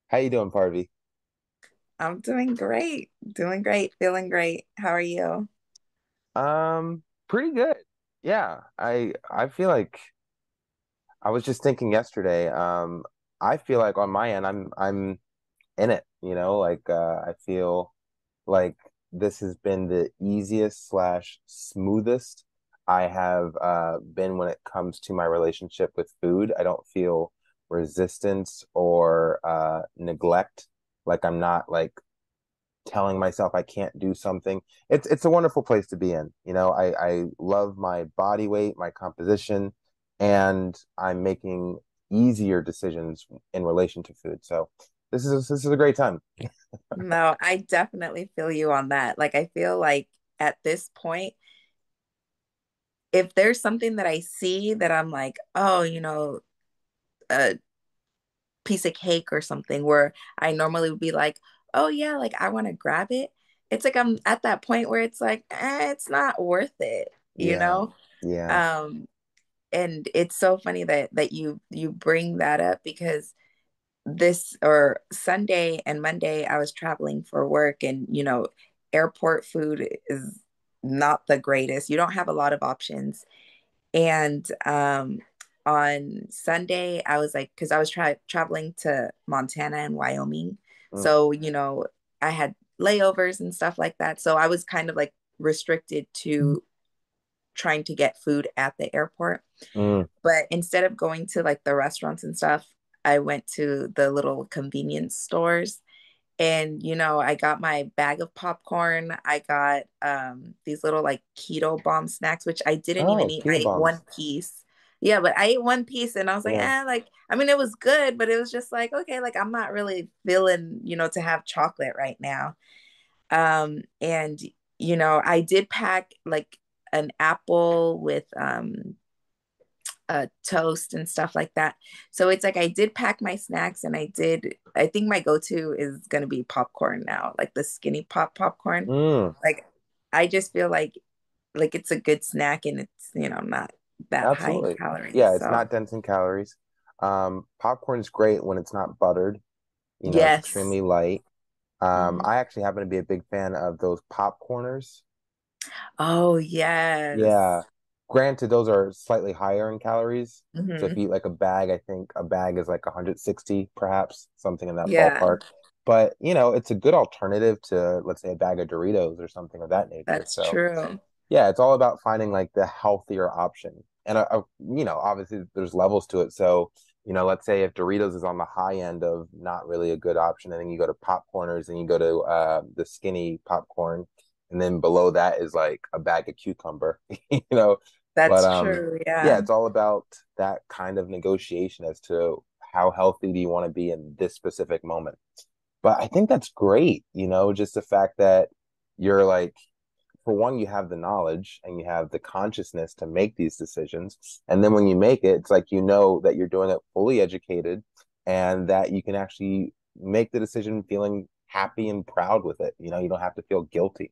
How you doing, Parvy? I'm doing great, feeling great. How are you? Pretty good. Yeah, I feel like I was just thinking yesterday. I feel like on my end, I'm in it. I feel like this has been the easiest slash smoothest I have been when it comes to my relationship with food. I don't feel resistance or neglect. Like I'm not like telling myself I can't do something. It's a wonderful place to be in. I love my body weight, my composition, and I'm making easier decisions in relation to food. So this is a great time. No, I definitely feel you on that. Like, I feel like at this point, if there's something that I see that I'm like, oh, a piece of cake or something where I normally would be like, oh, yeah, like I want to grab it. It's like I'm at that point where it's like, it's not worth it, you Yeah, know? yeah. Um, and it's so funny that you bring that up because this or Sunday and Monday, I was traveling for work, and airport food is not the greatest. You don't have a lot of options. And on Sunday, I was like, because I was traveling to Montana and Wyoming. Mm, So, I had layovers and stuff like that. So I was kind of like restricted to trying to get food at the airport. mm. But instead of going to like the restaurants and stuff, I went to the little convenience stores, and I got my bag of popcorn. I got these little like keto bomb snacks, which I didn't even Oh, eat. I keto ate one bombs. piece. Yeah, but I ate one piece and I was like, Yeah. like, I mean, it was good, but it was just like, okay, like I'm not really feeling, to have chocolate right now. And I did pack like an apple with toast and stuff like that. So it's like I did pack my snacks, and I think my go-to is gonna be popcorn now, like the skinny popcorn. Mm, Like I just feel like it's a good snack, and it's, not that high in absolutely. calories. Yeah, it's So not dense in calories. Popcorn's great when it's not buttered. It's yes. extremely light. Mhm. I actually happen to be a big fan of those popcorners. Oh yes. Yeah. Granted, those are slightly higher in calories. So if Hmm. you eat like a bag, I think a bag is like 160, perhaps, something in that Yeah, ballpark. But, it's a good alternative to, let's say, a bag of Doritos or something of that nature. that's So, true. yeah, it's all about finding like the healthier option. And, obviously there's levels to it. So, let's say if Doritos is on the high end of not really a good option, and then you go to popcorners and you go to the skinny popcorn, and then below that is like a bag of cucumber, you know. But That's true. yeah, Yeah. it's all about that kind of negotiation as to how healthy do you want to be in this specific moment. But I think that's great, just the fact that you're like, for one, you have the knowledge and you have the consciousness to make these decisions. And then when you make it, it's like you know that you're doing it fully educated and that you can actually make the decision feeling happy and proud with it. You don't have to feel guilty.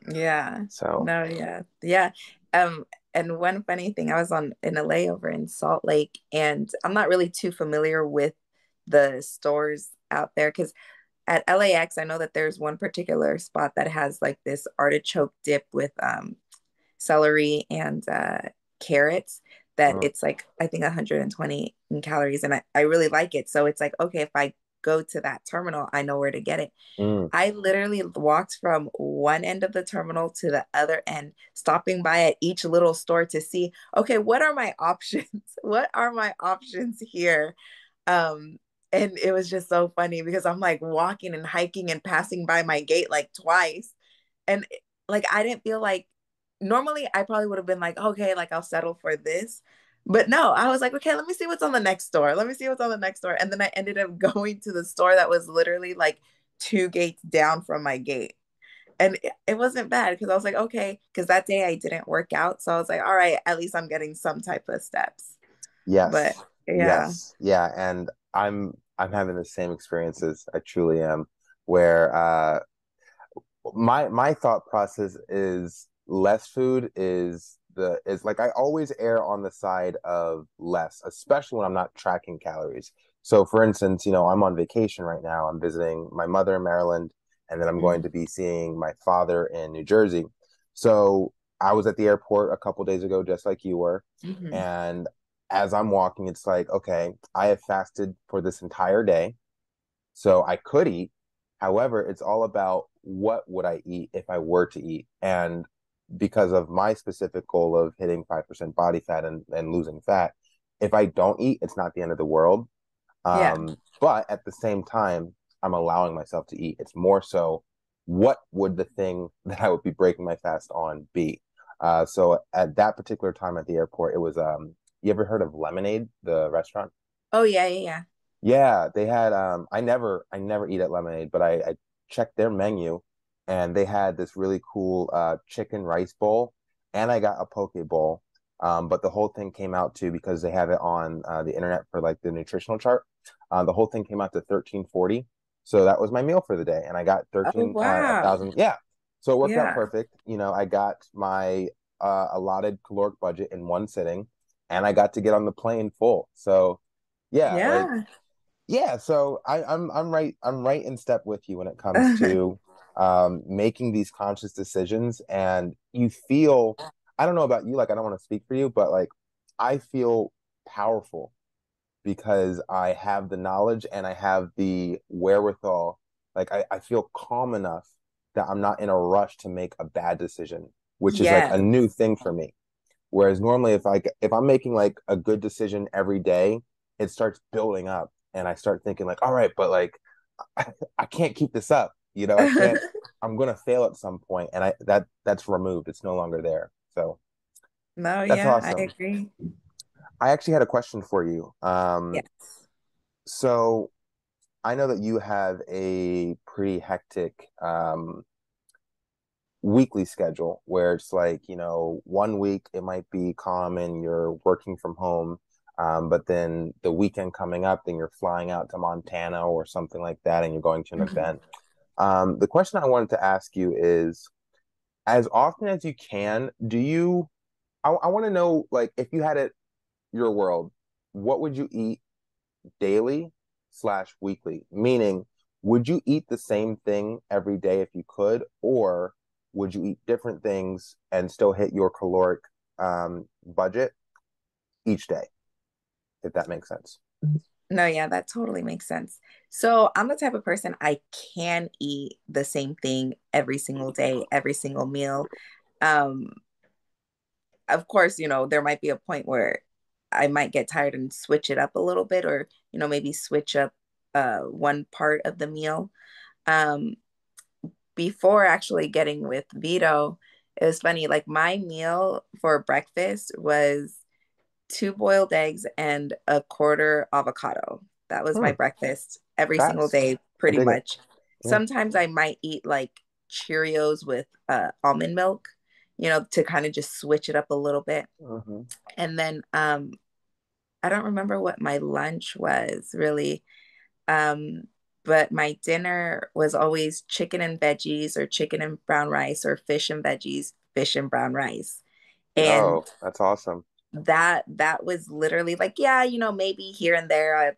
Yeah. So, No, yeah. Yeah. And one funny thing, I was on in a layover in Salt Lake, and I'm not really too familiar with the stores out there because at LAX, I know that there's one particular spot that has like this artichoke dip with celery and carrots that mm, it's like I think 120 in calories, and I really like it. So it's like, okay, if I go to that terminal, I know where to get it. mm, I literally walked from one end of the terminal to the other end, stopping by at each little store to see, okay, what are my options? What are my options here? Um, and it was just so funny because I'm like walking and hiking and passing by my gate like twice. And like I didn't feel like normally I probably would have been like, okay, like I'll settle for this. But no, I was like, okay, let me see what's on the next store. Let me see what's on the next store. And then I ended up going to the store that was literally like two gates down from my gate. And it wasn't bad because I was like, okay, because that day I didn't work out. So I was like, all right, at least I'm getting some type of steps. But yes, yeah. yes, yeah. And I'm having the same experiences. I truly am, where my thought process is less food is like I always err on the side of less, especially when I'm not tracking calories. So for instance, I'm on vacation right now. I'm visiting my mother in Maryland, and then I'm going Mhm. to be seeing my father in New Jersey. So I was at the airport a couple days ago, just like you were. Mhm. And as I'm walking, it's like, okay, I have fasted for this entire day. So I could eat. However, it's all about what would I eat if I were to eat. And because of my specific goal of hitting 5% body fat and losing fat, if I don't eat, it's not the end of the world. Yeah. But at the same time, I'm allowing myself to eat. It's more so, what would the thing that I would be breaking my fast on be? So at that particular time at the airport, it was you ever heard of Lemonade, the restaurant? Oh yeah, yeah, yeah. Yeah, they had I never eat at Lemonade, but I checked their menu and they had this really cool chicken rice bowl, and I got a poke bowl. But the whole thing came out to, because they have it on the internet for like the nutritional chart. The whole thing came out to 1340. So that was my meal for the day, and I got Oh 13 a wow. thousand. Yeah. So it worked out Yeah. perfect. I got my allotted caloric budget in one sitting, and I got to get on the plane full. So yeah, like, Yeah. yeah, so I'm right in step with you when it comes to making these conscious decisions. And you feel, I don't know about you, like, I don't want to speak for you, but like, I feel powerful because I have the knowledge and I have the wherewithal. Like, I feel calm enough that I'm not in a rush to make a bad decision, which is like Yeah. a new thing for me. Whereas normally, if I'm making like a good decision every day, it starts building up, and I start thinking like, all right, but like, I can't keep this up. I can't. I'm gonna fail at some point, and that's removed. It's no longer there. So No, that's yeah, I awesome. agree. I actually had a question for you. Yes. So I know that you have a pretty hectic weekly schedule where it's like, one week it might be calm and you're working from home. But then the weekend coming up, then you're flying out to Montana or something like that, and you're going to an Mhm. event. The question I wanted to ask you is, as often as you can, I want to know, like, if you had it your world, what would you eat daily slash weekly? Meaning, would you eat the same thing every day if you could, or would you eat different things and still hit your caloric budget each day, if that makes sense? No, yeah, that totally makes sense. So I'm the type of person I can eat the same thing every single day, every single meal. Um, of course, there might be a point where I might get tired and switch it up a little bit, or, maybe switch up one part of the meal. Um, Before actually getting with Vito, it was funny. Like my meal for breakfast was two boiled eggs and a quarter avocado. That was my Hmm, breakfast every single fast. day, I pretty dig it. much. Yeah. Sometimes I might eat like Cheerios with almond milk, to kind of just switch it up a little bit. Hmm. And then I don't remember what my lunch was really. Um, but my dinner was always chicken and veggies or chicken and brown rice or fish and veggies, fish and brown rice. And Oh, that's awesome. that was literally like, yeah, maybe here and there I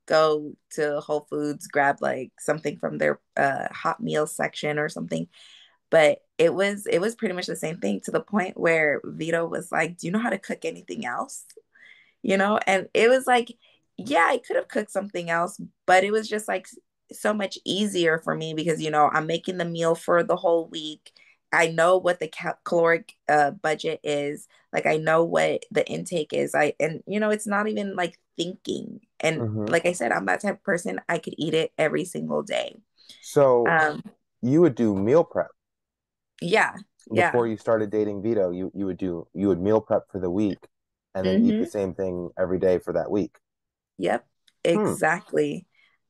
go to Whole Foods, grab like something from their hot meal section or something. But it was pretty much the same thing, to the point where Vito was like, "Do you know how to cook anything else?" And it was like, yeah, I could have cooked something else, but it was just like so much easier for me because I'm making the meal for the whole week. I know what the caloric budget is. Like I know what the intake is. And it's not even like thinking. And Hmm. like I said, I'm that type of person. I could eat it every single day. So um you would do meal prep yeah, yeah. before you started dating Vito. You would meal prep for the week, and then eat the Hmm. same thing every day for that week. Yep, Hmm. exactly.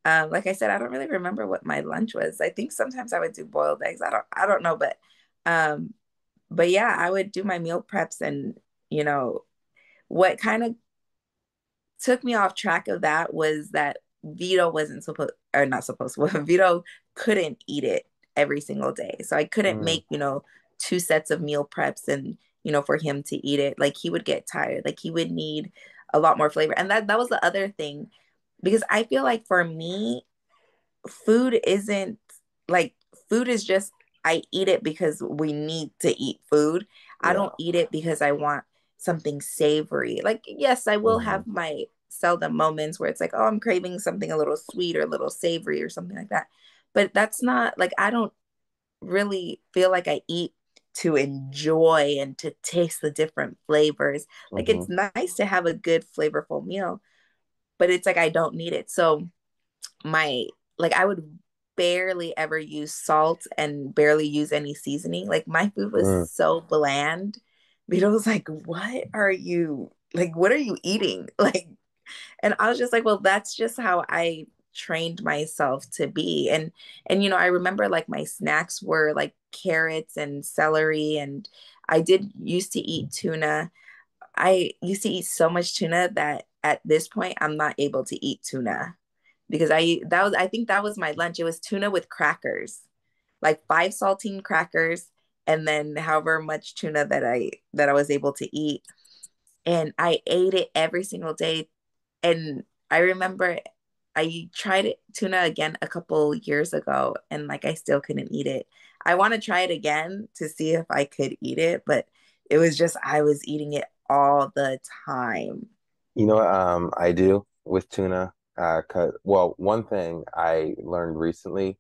Like I said, I don't really remember what my lunch was. I think sometimes I would do boiled eggs. I don't know, um, but yeah, I would do my meal preps. And you know what kind of took me off track of that was that Vito wasn't supposed, or not supposed to, Vito couldn't eat it every single day. So I couldn't Mm. make, two sets of meal preps and, for him to eat it. Like he would get tired. Like he would need a lot more flavor. And that was the other thing. because I feel like for me, food isn't like food is just I eat it because we need to eat food. I don't Yeah. eat it because I want something savory. Like, yes, I will Hmm. have my seldom moments where it's like, oh, I'm craving something a little sweet or a little savory or something like that. But that's not like I don't really feel like I eat to enjoy and to taste the different flavors. Like Hmm. it's nice to have a good flavorful meal, but it's like I don't need it. So my like I would barely ever use salt and barely use any seasoning. Like my food was Mm. so bland. Vito was like, "What are you like? What are you eating?" Like, and I was just like, "Well, that's just how I trained myself to be." And I remember like my snacks were like carrots and celery, and I did used to eat tuna. I used to eat so much tuna that at this point I'm not able to eat tuna because I think that was my lunch. It was tuna with crackers, like five saltine crackers, and then however much tuna that I was able to eat. And I ate it every single day. And I remember I tried it tuna again a couple years ago and like I still couldn't eat it. I want to try it again to see if I could eat it, but it was just I was eating it all the time. You know what I do with tuna? Well, one thing I learned recently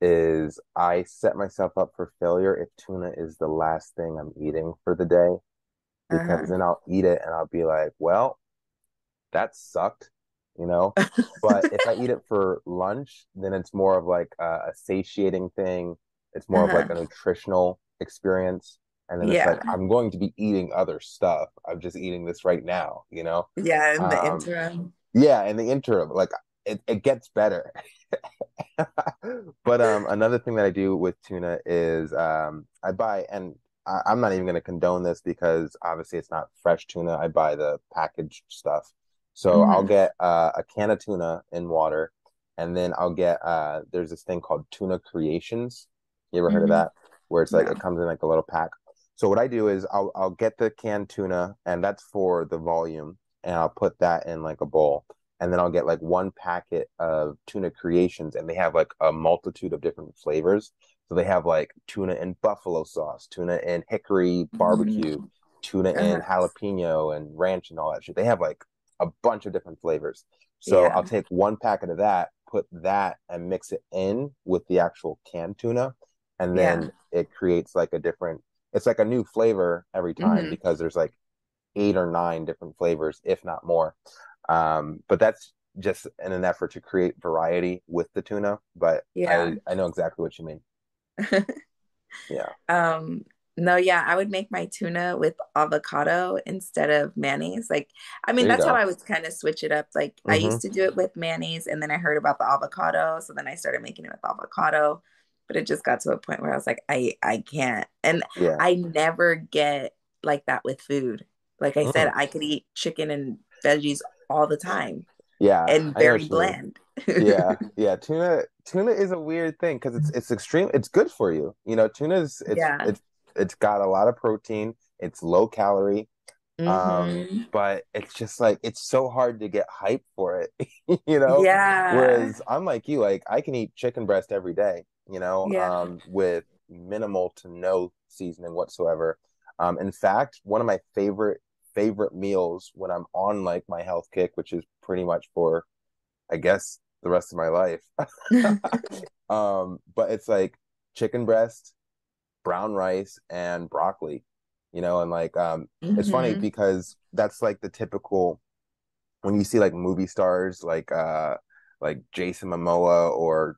is I set myself up for failure if tuna is the last thing I'm eating for the day, because Uh-huh. then I'll eat it and I'll be like, well, that sucked, you know? But if I eat it for lunch, then it's more of like a satiating thing. It's more of like Uh-huh. a nutritional experience. And then it's like, Yeah. I'm going to be eating other stuff. I'm just eating this right now, you know? Yeah, in the Um, interim. yeah, in the interim, like it gets better. But another thing that I do with tuna is I buy, and I'm not even going to condone this because obviously it's not fresh tuna. I buy the packaged stuff. So I'll Hmm. get a can of tuna in water, and then I'll get there's this thing called Tuna Creations. You ever heard of Hmm. that? Where it's like No. it comes in like a little pack. So what I do is I'll get the canned tuna, and that's for the volume, and I'll put that in like a bowl, and then I'll get like one packet of tuna creations, and they have like a multitude of different flavors. So they have like tuna in buffalo sauce, tuna in hickory barbecue, Mhm. tuna in Uh-huh. jalapeno and ranch and all that shit. They have like a bunch of different flavors. So I'll Yeah. take one packet of that, put that and mix it in with the actual canned tuna, and then Yeah. it creates like a different, it's like a new flavor every time Hmm. because there's like 8 or 9 different flavors, if not more. But that's just in an effort to create variety with the tuna. But Yeah. I know exactly what you mean. Yeah, Um, no, yeah, I would make my tuna with avocado instead of mayonnaise. Like, I mean, there you that's how go. I would kind of switch it up. Like, I Hmm. used to do it with mayonnaise, and then I heard about the avocado, so then I started making it with avocado. But it just got to a point where I was like, I can't. And Yeah. I never get like that with food. Like I said, Mm. I could eat chicken and veggies all the time Yeah, and I know very what you mean. bland. Yeah, yeah. Tuna is a weird thing because it's extreme. It's good for you. You know, tuna's Yeah. it's got a lot of protein. It's low calorie. Hmm. But it's just like it's so hard to get hype for it, you know? Yeah. Whereas I'm like you, like I can eat chicken breast every day, Yeah. with minimal to no seasoning whatsoever. In fact, one of my favorite meals when I'm on like my health kick, which is pretty much for I guess the rest of my life. But it's like chicken breast, brown rice and broccoli, and like it's funny Hmm. because that's like the typical when you see like movie stars like Jason Momoa or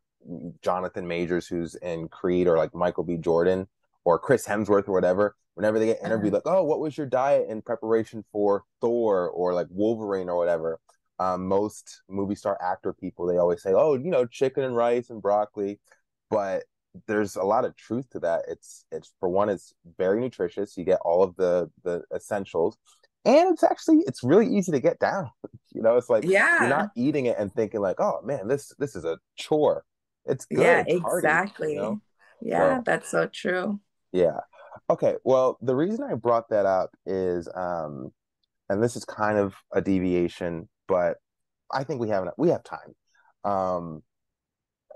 Jonathan Majors who's in Creed or like Michael B. Jordan or Chris Hemsworth or whatever, whenever they get Uh-huh. interviewed, like, oh, what was your diet in preparation for Thor or like Wolverine or whatever? Most movie star actor people, they always say, oh, chicken and rice and broccoli. But there's a lot of truth to that. It's for one, it's very nutritious. You get all of the essentials, and it's really easy to get down. It's like you're not Yeah. eating it and thinking like, oh man, this is a chore. It's good. Yeah, It's hearty. exactly. Yeah, So that's so true. yeah. Okay. Well, the reason I brought that up is, and this is kind of a deviation, but I think we have time. Um,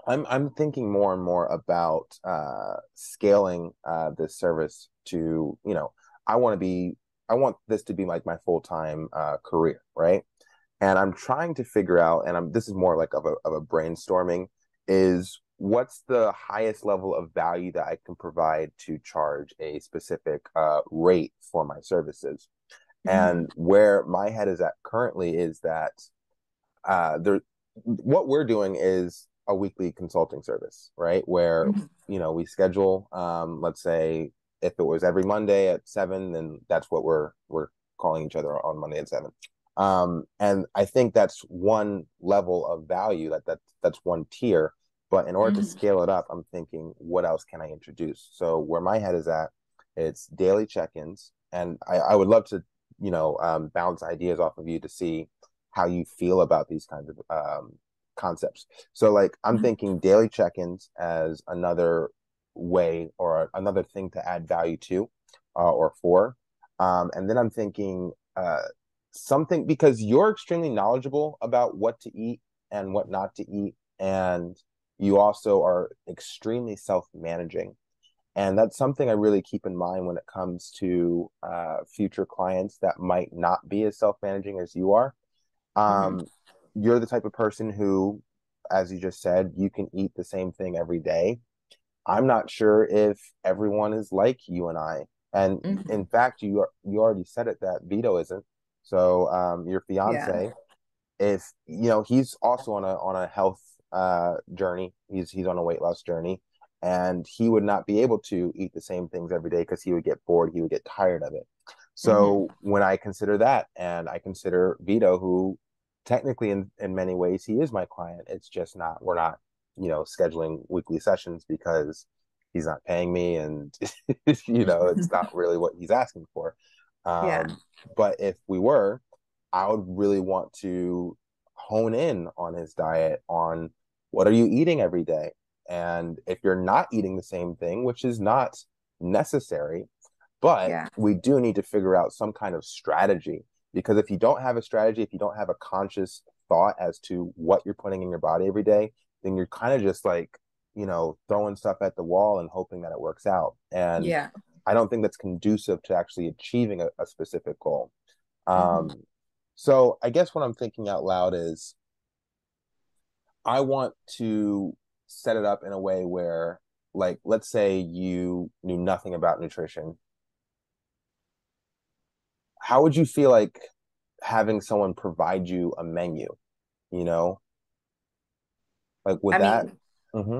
I'm thinking more and more about scaling this service to, you know, I want to be I want this to be like my full-time career, right? And I'm trying to figure out, and this is more like of a brainstorming, is what's the highest level of value that I can provide to charge a specific rate for my services. Mm-hmm. And where my head is at currently is that there what we're doing is a weekly consulting service, right? Where, Mm-hmm. you know, we schedule, let's say if it was every Monday at 7, then that's what we're calling each other on Monday at 7. And I think that's one level of value, that's one tier. But in order to Mm-hmm. scale it up, I'm thinking, what else can I introduce? So where my head is at, it's daily check-ins, and I would love to, you know, bounce ideas off of you to see how you feel about these kinds of concepts. So, like, I'm thinking daily check-ins as another way or another thing to add value to or for. And then I'm thinking something because you're extremely knowledgeable about what to eat and what not to eat. And you also are extremely self-managing. And that's something I really keep in mind when it comes to future clients that might not be as self-managing as you are. Mm-hmm. um, you're the type of person who, as you just said, you can eat the same thing every day. I'm not sure if everyone is like you and I. And Mm-hmm. in fact, you already said it that Vito isn't. So your Yeah. fiance, if you know, he's also on a health journey. He's on a weight loss journey, and he would not be able to eat the same things every day because he would get bored, he would get tired of it. Mm-hmm. So when I consider that, and I consider Vito, who technically in many ways he is my client, it's just not we're not, you know, scheduling weekly sessions because he's not paying me, and you know, it's not really what he's asking for. Yeah. um but if we were, I would really want to hone in on his diet, on what are you eating every day? And if you're not eating the same thing, which is not necessary, but Yeah. we do need to figure out some kind of strategy. Because if you don't have a strategy, if you don't have a conscious thought as to what you're putting in your body every day, then you're kind of just like, you know, throwing stuff at the wall and hoping that it works out. And Yeah. I don't think that's conducive to actually achieving a specific goal. Mm-hmm. Um, so I guess what I'm thinking out loud is I want to set it up in a way where, like, let's say you knew nothing about nutrition. How would you feel like having someone provide you a menu, you know? Like, would I that? mean, Mm-hmm.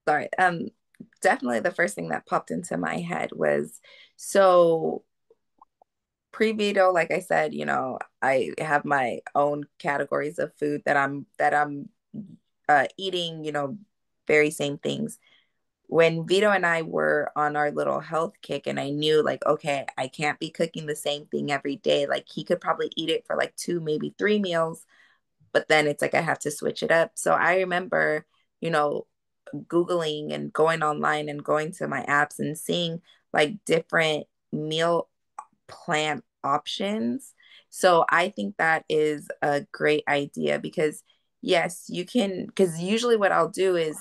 sorry. Definitely the first thing that popped into my head was so pre-veto, like I said, I have my own categories of food that I'm eating, very same things. When Vito and I were on our little health kick, and I knew like, okay, I can't be cooking the same thing every day. Like he could probably eat it for like two, maybe three meals, but then it's like I have to switch it up. So I remember, you know, Googling and going online and going to my apps and seeing like different meal plan options. So I think that is a great idea because yes, you can, because usually what I'll do is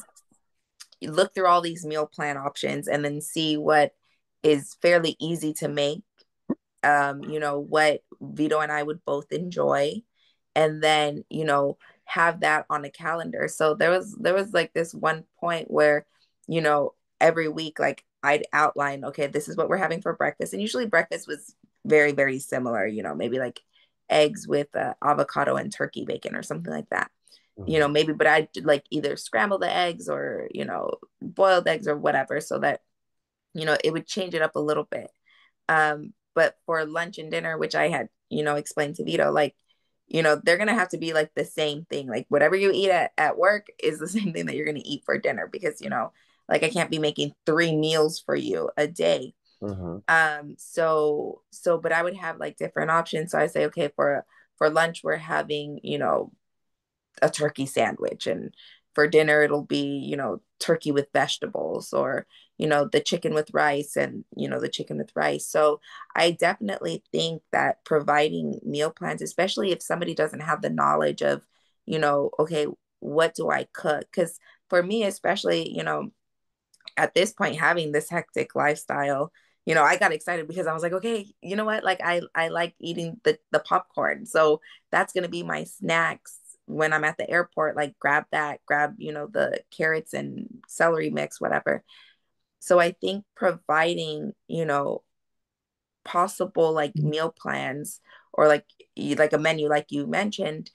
you look through all these meal plan options and then see what is fairly easy to make, what Vito and I would both enjoy, and then, have that on a calendar. So there was like this one point where, you know, every week, like I'd outline, okay, this is what we're having for breakfast. And usually breakfast was very, very similar, maybe like eggs with avocado and turkey bacon or something like that. Mm-hmm. Maybe, but I'd like either scramble the eggs or, boiled eggs or whatever, so that, it would change it up a little bit. But for lunch and dinner, which I had, explained to Vito, like, they're gonna have to be like the same thing. Like whatever you eat at work is the same thing that you're gonna eat for dinner because, like I can't be making three meals for you a day. Mm-hmm. But I would have like different options. So I say, okay, for lunch, we're having, a turkey sandwich, and for dinner it'll be, turkey with vegetables, or the chicken with rice, and the chicken with rice. So I definitely think that providing meal plans, especially if somebody doesn't have the knowledge of okay, what do I cook? Because for me, especially, at this point, having this hectic lifestyle, I got excited because I was like, okay, you know what? Like I like eating the popcorn. So that's gonna be my snacks when I'm at the airport. Like grab that, grab, the carrots and celery mix, whatever. So I think providing, possible like meal plans or like a menu like you mentioned,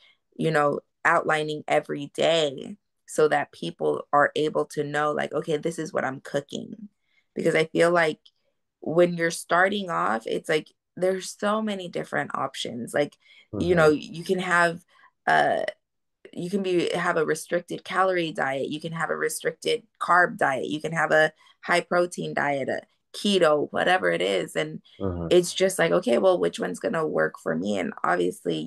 outlining every day so that people are able to know like, okay, this is what I'm cooking. Because I feel like when you're starting off, it's like there's so many different options. Like, Hmm. you can have uh you can be have a restricted calorie diet, you can have a restricted carb diet, you can have a high protein diet, a keto, whatever it is. And Hmm. it's just like, okay, well, which one's going to work for me? And obviously,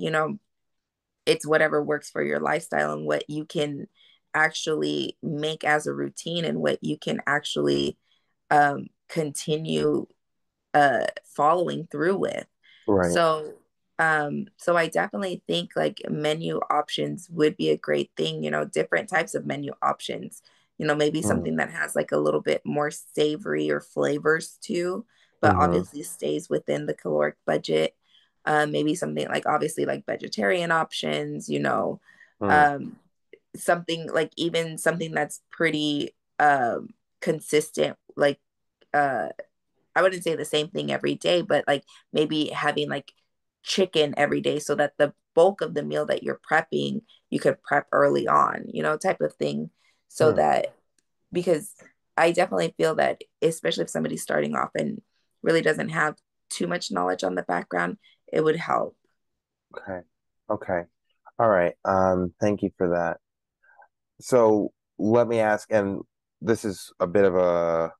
it's whatever works for your lifestyle and what you can actually make as a routine and what you can actually continue following through with. Right. So I definitely think like menu options would be a great thing, different types of menu options, maybe Mm-hmm. something that has like a little bit more savory or flavors too, but Mm-hmm. obviously stays within the caloric budget. Maybe something like obviously like vegetarian options, um, something like even something that's pretty consistent, like uh I wouldn't say the same thing every day, but like maybe having like chicken every day so that the bulk of the meal that you're prepping, you could prep early on, type of thing. So Mm. that, because I definitely feel that, especially if somebody's starting off and really doesn't have too much knowledge on the background, it would help. Okay. Okay. All right. Thank you for that. So let me ask, and this is a bit of a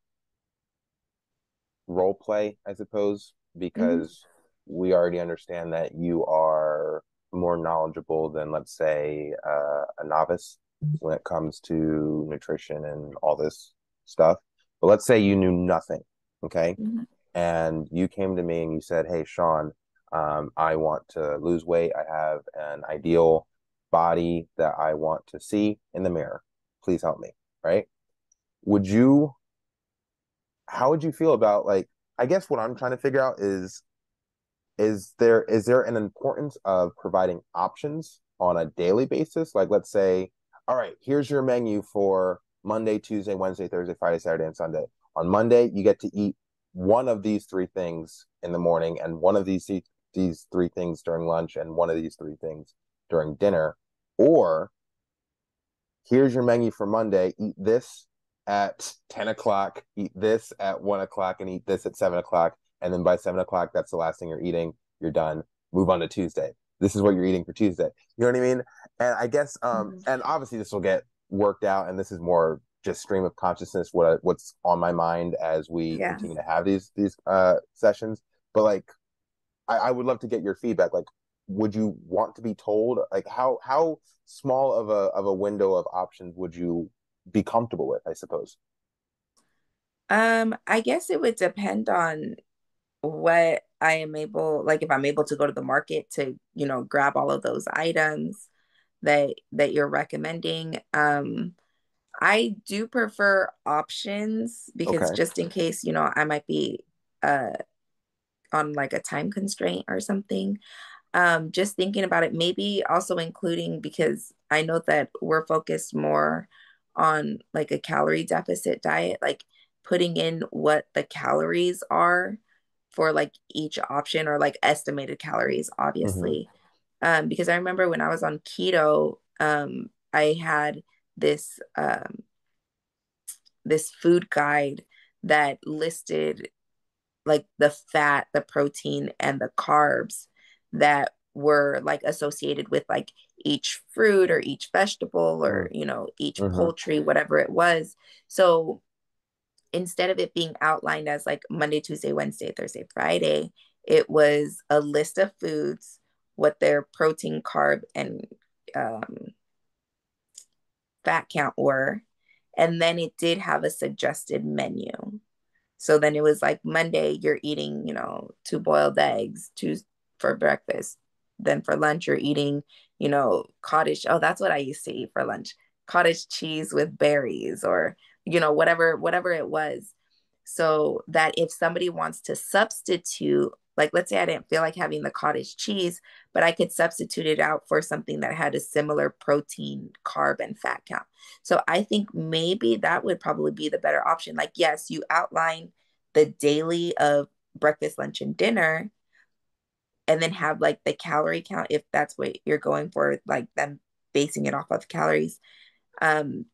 role play, I suppose, Hmm. because we already understand that you are more knowledgeable than, let's say, a novice when it comes to nutrition and all this stuff. But let's say you knew nothing, okay? Hmm. And you came to me and you said, "Hey, Sean, I want to lose weight. I have an ideal body that I want to see in the mirror. Please help me." Right? Would you how would you feel about, like, I guess what I'm trying to figure out is there an importance of providing options on a daily basis? Like, let's say, all right, here's your menu for Monday, Tuesday, Wednesday, Thursday, Friday, Saturday, and Sunday. On Monday, you get to eat one of these three things in the morning, and one of these three things during lunch, and one of these three things during dinner. Or here's your menu for Monday. Eat this at 10 o'clock, eat this at 1 o'clock, and eat this at 7 o'clock. And then by 7 o'clock, that's the last thing you're eating. You're done. Move on to Tuesday. This is what you're eating for Tuesday. You know what I mean? And I guess, and obviously this will get worked out, and this is more just stream of consciousness, what's on my mind as we Yeah. continue to have these sessions. But like, I would love to get your feedback. Like, would you want to be told, like, how small of a window of options would you be comfortable with, I suppose? I guess it would depend on what I am able, like if I'm able to go to the market to, grab all of those items that you're recommending. I do prefer options because Okay. just in case, I might be uh on like a time constraint or something. Just thinking about it, maybe also including, because I know that we're focused more on like a calorie deficit diet, like putting in what the calories are for like each option, or like estimated calories, Hmm. obviously. Because I remember when I was on keto, I had this this food guide that listed like the fat, the protein, and the carbs that were like associated with like each fruit or each vegetable or each Hmm. poultry, whatever it was. So instead of it being outlined as like Monday, Tuesday, Wednesday, Thursday, Friday, it was a list of foods, what their protein, carb, and um, fat count were, and then it did have a suggested menu. So then it was like Monday, you're eating, two boiled eggs, two for breakfast. Then for lunch, you're eating, cottage. Oh, that's what I used to eat for lunch. Cottage cheese with berries or, whatever it was. So that if somebody wants to substitute, like let's say I didn't feel like having the cottage cheese, but I could substitute it out for something that had a similar protein, carb, and fat count. So I think maybe that would probably be the better option. Like, yes, you outline the daily of breakfast, lunch, and dinner, and then have like the calorie count if that's what you're going for, like them basing it off of calories. Um,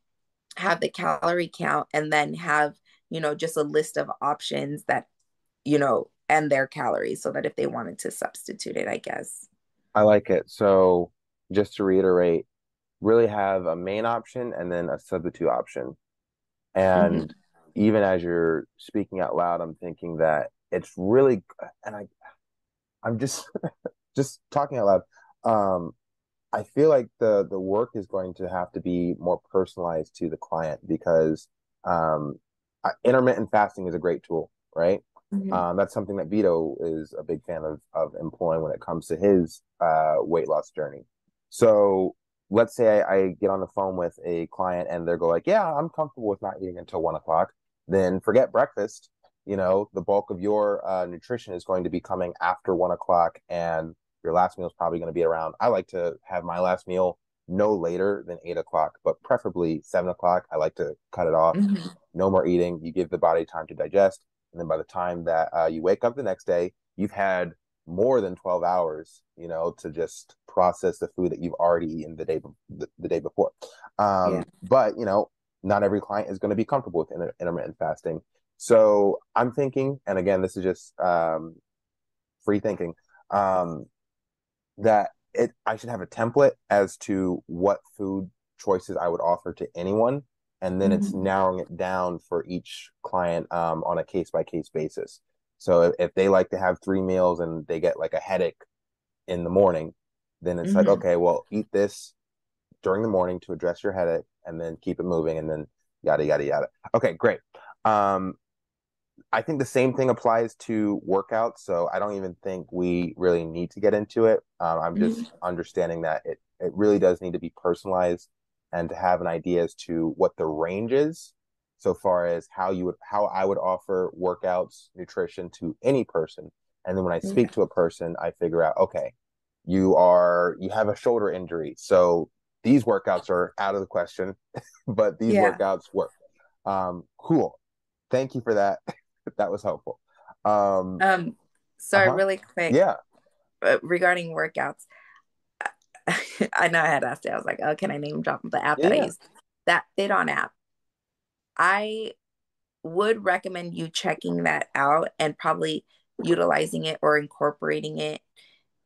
have the calorie count and then have, just a list of options that, and their calories so that if they wanted to substitute it, I guess. I like it. So just to reiterate, really have a main option and then a substitute option. And Hmm. even as you're speaking out loud, I'm thinking that it's really, and I'm just just talking out loud. Um, I feel like the work is going to have to be more personalized to the client because intermittent fasting is a great tool, right? Hmm. That's something that Vito is a big fan of employing when it comes to his weight loss journey. So let's say I get on the phone with a client and they're go like, "Yeah, I'm comfortable with not eating until 1 o'clock." Then forget breakfast. The bulk of your nutrition is going to be coming after 1 o'clock, and your last meal is probably going to be around. I like to have my last meal no later than 8 o'clock, but preferably 7 o'clock. I like to cut it off. Hmm. No more eating. You give the body time to digest. And then by the time that you wake up the next day, you've had more than 12 hours, to just process the food that you've already eaten the day before. Yeah. But, not every client is going to be comfortable with intermittent fasting. So I'm thinking, and again, this is just free thinking, um, that I should have a template as to what food choices I would offer to anyone, and then it's Hmm. narrowing it down for each client on a case by case basis. So if they like to have 3 meals and they get like a headache in the morning, then it's like, Hmm. okay, well, eat this during the morning to address your headache, and then keep it moving, and then yada yada yada. Okay, great. Um, I think the same thing applies to workouts, so I don't even think we really need to get into it. I'm Hmm. just understanding that it really does need to be personalized and to have an idea as to what the range is, so far as how I would offer workouts, nutrition to any person. And then when I speak Yeah. to a person, I figure out, okay, you have a shoulder injury, so these workouts are out of the question, but these Yeah. workouts work. Cool. Thank you for that. That was helpful. Um, Um, Sorry, uh-huh. really quick, Yeah. regarding workouts. I know I had asked it. I was like, oh, can I name drop the app Yeah, that I yeah. use? That Fit On app. I would recommend you checking that out and probably utilizing it or incorporating it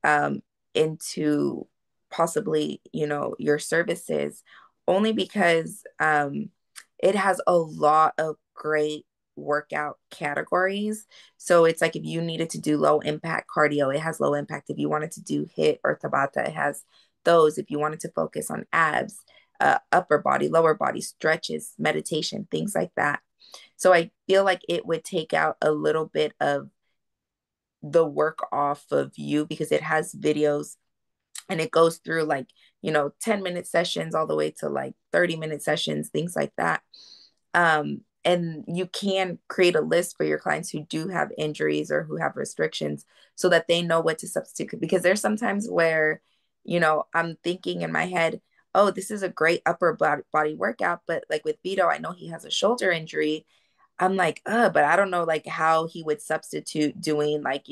um, into possibly, your services, only because it has a lot of great workout categories. So it's like if you needed to do low impact cardio, it has low impact. If you wanted to do HIIT or Tabata, it has those. If you wanted to focus on abs, upper body, lower body stretches, meditation, things like that. So I feel like it would take out a little bit of the work off of you because it has videos and it goes through like 10-minute sessions all the way to like 30-minute sessions, things like that. And you can create a list for your clients who do have injuries or who have restrictions so that they know what to substitute, because there's sometimes where I'm thinking in my head, oh, this is a great upper body workout, but like with Vito, I know he has a shoulder injury. I'm like, but I don't know like how he would substitute doing like,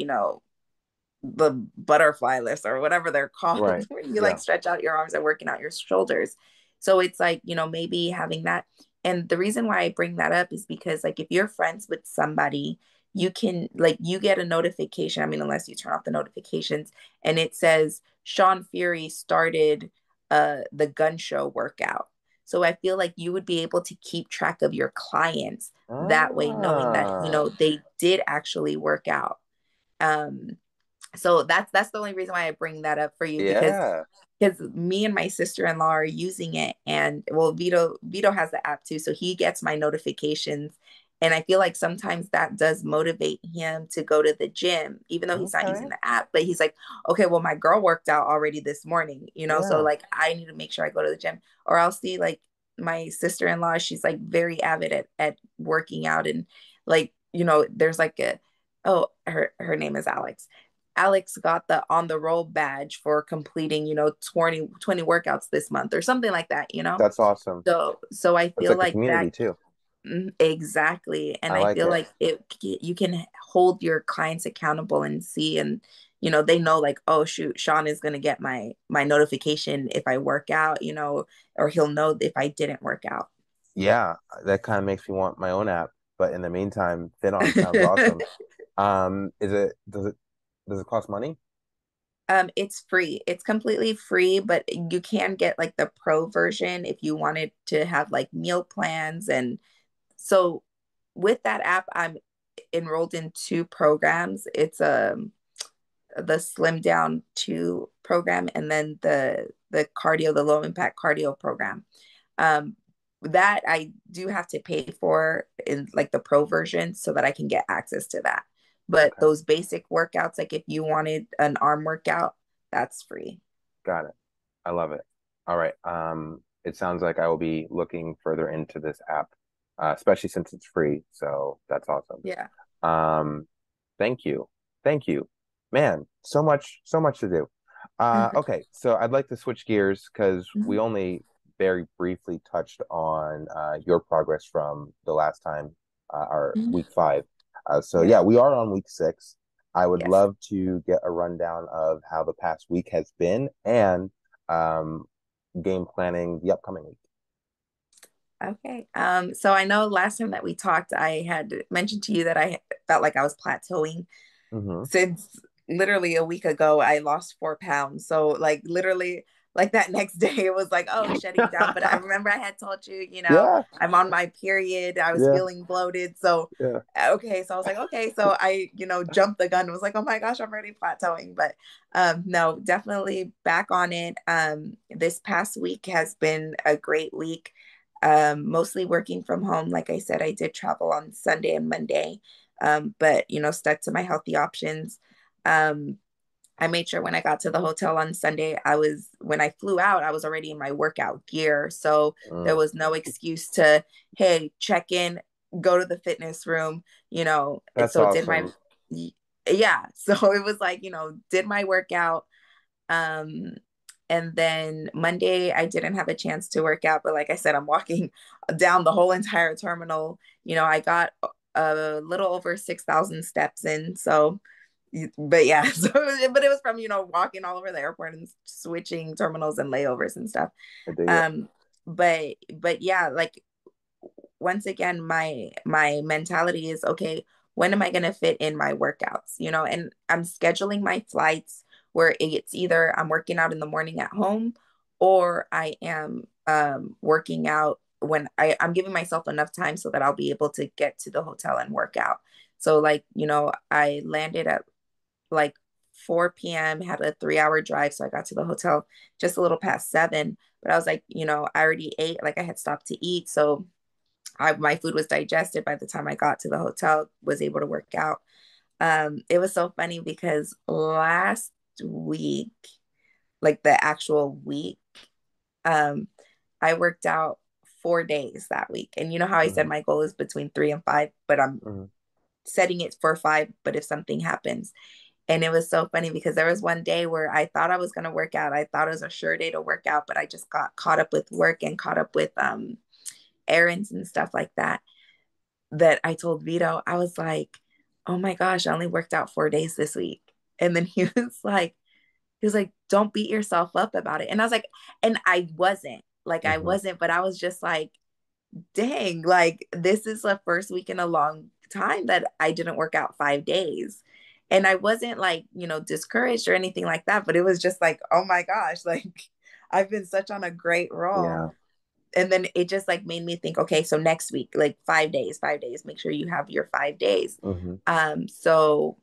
the butterfly lifts or whatever they're called, Right. where you like Yeah. stretch out your arms and working out your shoulders. So it's like, maybe having that. And the reason why I bring that up is because like if you're friends with somebody, you can like you get a notification. I mean, unless you turn off the notifications, and it says Sean Fury started the gun show workout. So I feel like you would be able to keep track of your clients that way, knowing that, Ah, they did actually work out. Um, so that's the only reason why I bring that up for you, yeah. because me and my sister-in-law are using it, and well, Vito has the app too, so he gets my notifications, And I feel like sometimes that does motivate him to go to the gym, even though he's not using Okay. the app. But he's like, okay, well, my girl worked out already this morning, so Yeah. like I need to make sure I go to the gym. Or I'll see like my sister-in-law, she's like very avid at working out. And like, there's like her name is Alex. Alex got the on the roll badge for completing, 20 workouts this month or something like that. That's awesome. So I It's feel like a like community that. too. Exactly. I And I like feel it. like you can hold your clients accountable and see, and they know like, oh shoot, Sean is going to get my notification if I work out, or he'll know if I didn't work out. Yeah, that kind of makes me want my own app. But in the meantime, Fit On sounds awesome. Does it cost money? It's free. It's completely free, but you can get like the pro version if you wanted to have like meal plans. And so with that app, I'm enrolled in two programs. It's the Slim Down 2 program, and then the cardio, the low impact cardio program. Um, that I do have to pay for in like the pro version so that I can get access to that. But Okay, those basic workouts, like if you wanted an arm workout, that's free. got it. I love it. All right. It sounds like I will be looking further into this app, especially since it's free. So that's awesome. Yeah. Um, thank you. Thank you. Man, so much to do. Okay, so I'd like to switch gears because we only very briefly touched on your progress from the last time, our week 5. So Yeah. yeah, we are on week 6. I would Yes. love to get a rundown of how the past week has been and um, game planning the upcoming week. Okay. So I know last time that we talked, I had mentioned to you that I felt like I was plateauing. Hmm. Since literally a week ago, I lost 4 pounds. So like literally like that next day it was like, oh, shutting down. But I remember I had told you, Yeah, I'm on my period. I was yeah, feeling bloated. So yeah. okay. So I was like, okay. So I, jumped the gun and was like, oh my gosh, I'm already plateauing. But no, definitely back on it. This past week has been a great week. Mostly working from home. Like I said, I did travel on Sunday and Monday, but stuck to my healthy options. Um, I made sure when I got to the hotel on Sunday, when I flew out, I was already in my workout gear. So there Mm, was no excuse to, hey, check in, go to the fitness room, and that's so did my, awesome. yeah. So it was like, did my workout. Um, and then Monday, I didn't have a chance to work out, but like I said, I'm walking down the whole entire terminal. I got a little over 6,000 steps in. So, but yeah, but it was from, walking all over the airport and switching terminals and layovers and stuff. I dig it. Um, but yeah, like once again, my mentality is okay, when am I going to fit in my workouts, and I'm scheduling my flights where it's either I'm working out in the morning at home, or I am working out when I'm giving myself enough time so that I'll be able to get to the hotel and work out. So like, I landed at like 4 p.m., had a 3 hour drive. So I got to the hotel just a little past 7. But I was like, I already ate, like I had stopped to eat. So my food was digested by the time I got to the hotel, was able to work out. It was so funny because last week, like the actual week, um, I worked out 4 days that week. And you know how I said Hmm. my goal is between 3 and 5, but I'm Hmm. setting it for 5. But if something happens, and it was so funny because there was one day where I thought I was going to work out. I thought it was a sure day to work out, but I just got caught up with work and caught up with errands and stuff like that. That I told Vito, I was like, oh my gosh, I only worked out 4 days this week. And then he was like, don't beat yourself up about it. And I was like, and I Hmm. wasn't, but I was just like, dang, like this is the first week in a long time that I didn't work out 5 days. And I wasn't like, discouraged or anything like that, but it was just like, oh my gosh, like I've been such on a great roll. Yeah. And then it just like made me think, okay, so next week, like 5 days, make sure you have your 5 days. Hmm. So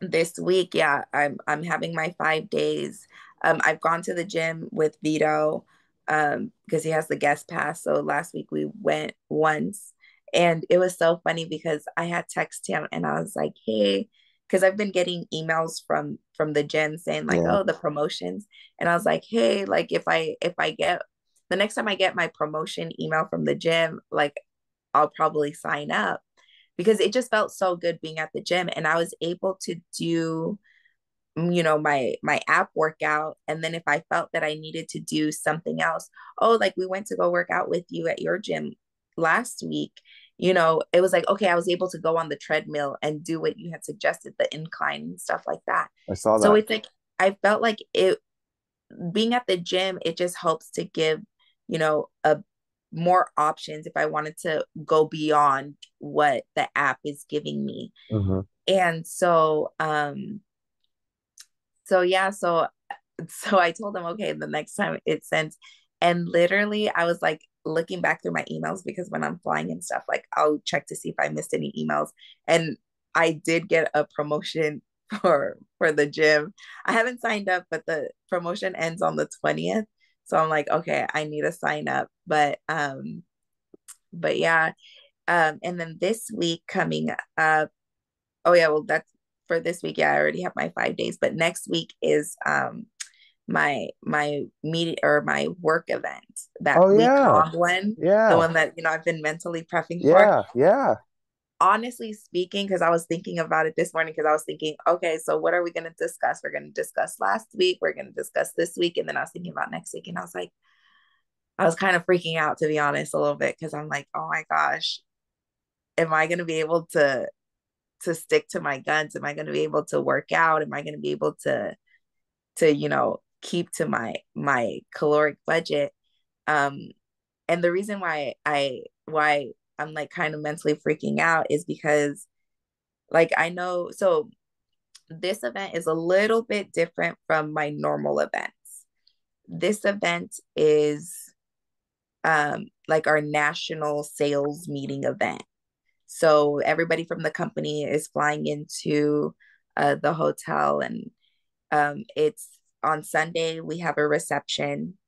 this week, yeah, I'm having my 5 days. I've gone to the gym with Vito because he has the guest pass. So last week we went once, And it was so funny because I had texted him and I was like, hey, because I've been getting emails from the gym saying like, Yeah. oh, the promotions. And I was like, hey, like if I get the next time I get my promotion email from the gym, like I'll probably sign up because it just felt so good being at the gym and I was able to do my app workout, and then if I felt that I needed to do something else, oh, like we went to go work out with you at your gym last week, it was like, okay, I was able to go on the treadmill and do what you had suggested, the incline and stuff like that. I saw So that. it's like I felt like it being at the gym, it just helps to give a more options if I wanted to go beyond what the app is giving me. Hmm. And so yeah, so I told him, okay, the next time it sends. And literally, I was like looking back through my emails because when I'm flying and stuff, like I'll check to see if I missed any emails. And I did get a promotion for the gym. I haven't signed up, but the promotion ends on the 20th. So I'm like, okay, I need to sign up. But yeah. And then this week coming up, oh yeah, well that's for this week. Yeah, I already have my 5 days, but next week is my meeting or my work event, that Oh week yeah. long one, the Yeah. one that I've been mentally prepping for. Yeah. Yeah. Honestly speaking, because I was thinking about it this morning, because I was thinking, okay, so what are we going to discuss? We're going to discuss last week, we're going to discuss this week, and then I was thinking about next week, and I was like, I was kind of freaking out to be honest a little bit because I'm like, oh my gosh, am I going to be able to stick to my guns? Am I going to be able to work out? Am I going to be able to keep to my caloric budget? Um, and the reason why I'm like kind of mentally freaking out is because like I know so this event is a little bit different from my normal events. This event is like our national sales meeting event. So everybody from the company is flying into the hotel, and it's on Sunday. We have a reception.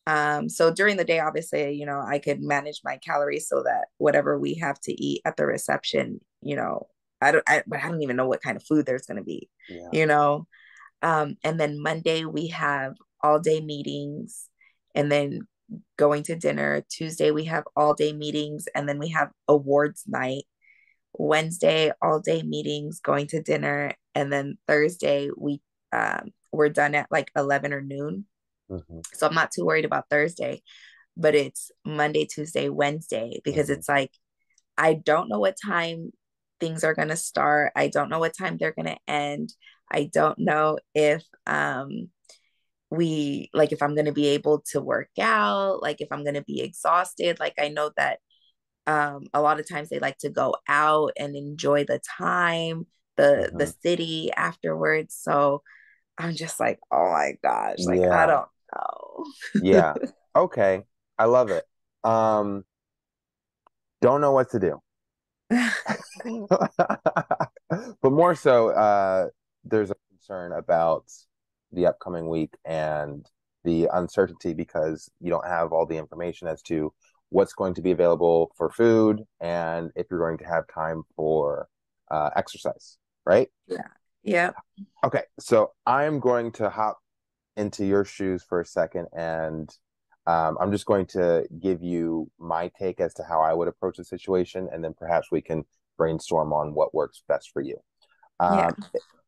So during the day, obviously, I could manage my calories so that whatever we have to eat at the reception, but I don't even know what kind of food there's going to be, Yeah. you know. And then Monday we have all day meetings, and then going to dinner. Tuesday we have all day meetings, and then we have awards night. Wednesday, all day meetings, going to dinner, and then Thursday we're done at like 11 or noon. Hmm. So I'm not too worried about Thursday, but it's Monday, Tuesday, Wednesday because Hmm. it's like I don't know what time things are gonna start. I don't know what time they're gonna end. I don't know if I'm gonna be able to work out, like if I'm gonna be exhausted. Like I know that a lot of times they like to go out and enjoy the time, the Hmm. city afterwards. So I'm just like, oh my gosh, like I Yeah. don't Yeah. Okay. I love it. Um, don't know what to do. know. But more so, there's a concern about the upcoming week and the uncertainty because you don't have all the information as to what's going to be available for food and if you're going to have time for exercise, right? Yeah. Yeah. Okay, so I'm going to hop into your shoes for a second and I'm just going to give you my take as to how I would approach the situation, and then perhaps we can brainstorm on what works best for you. Yeah. Um,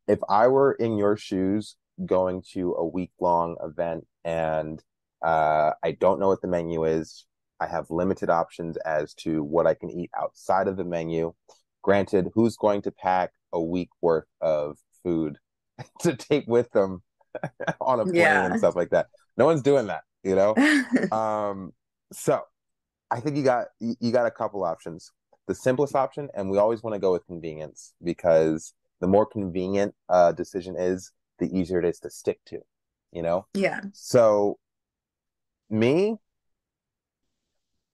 if I were in your shoes going to a week-long event and I don't know what the menu is, I have limited options as to what I can eat outside of the menu. Granted, who's going to pack a week worth of food to take with them on a plane and Yeah. stuff like that? No one's doing that, you know? Um, so I think you got a couple options. The simplest option, and we always want to go with convenience because the more convenient a decision is, the easier it is to stick to, you know? Yeah. So me,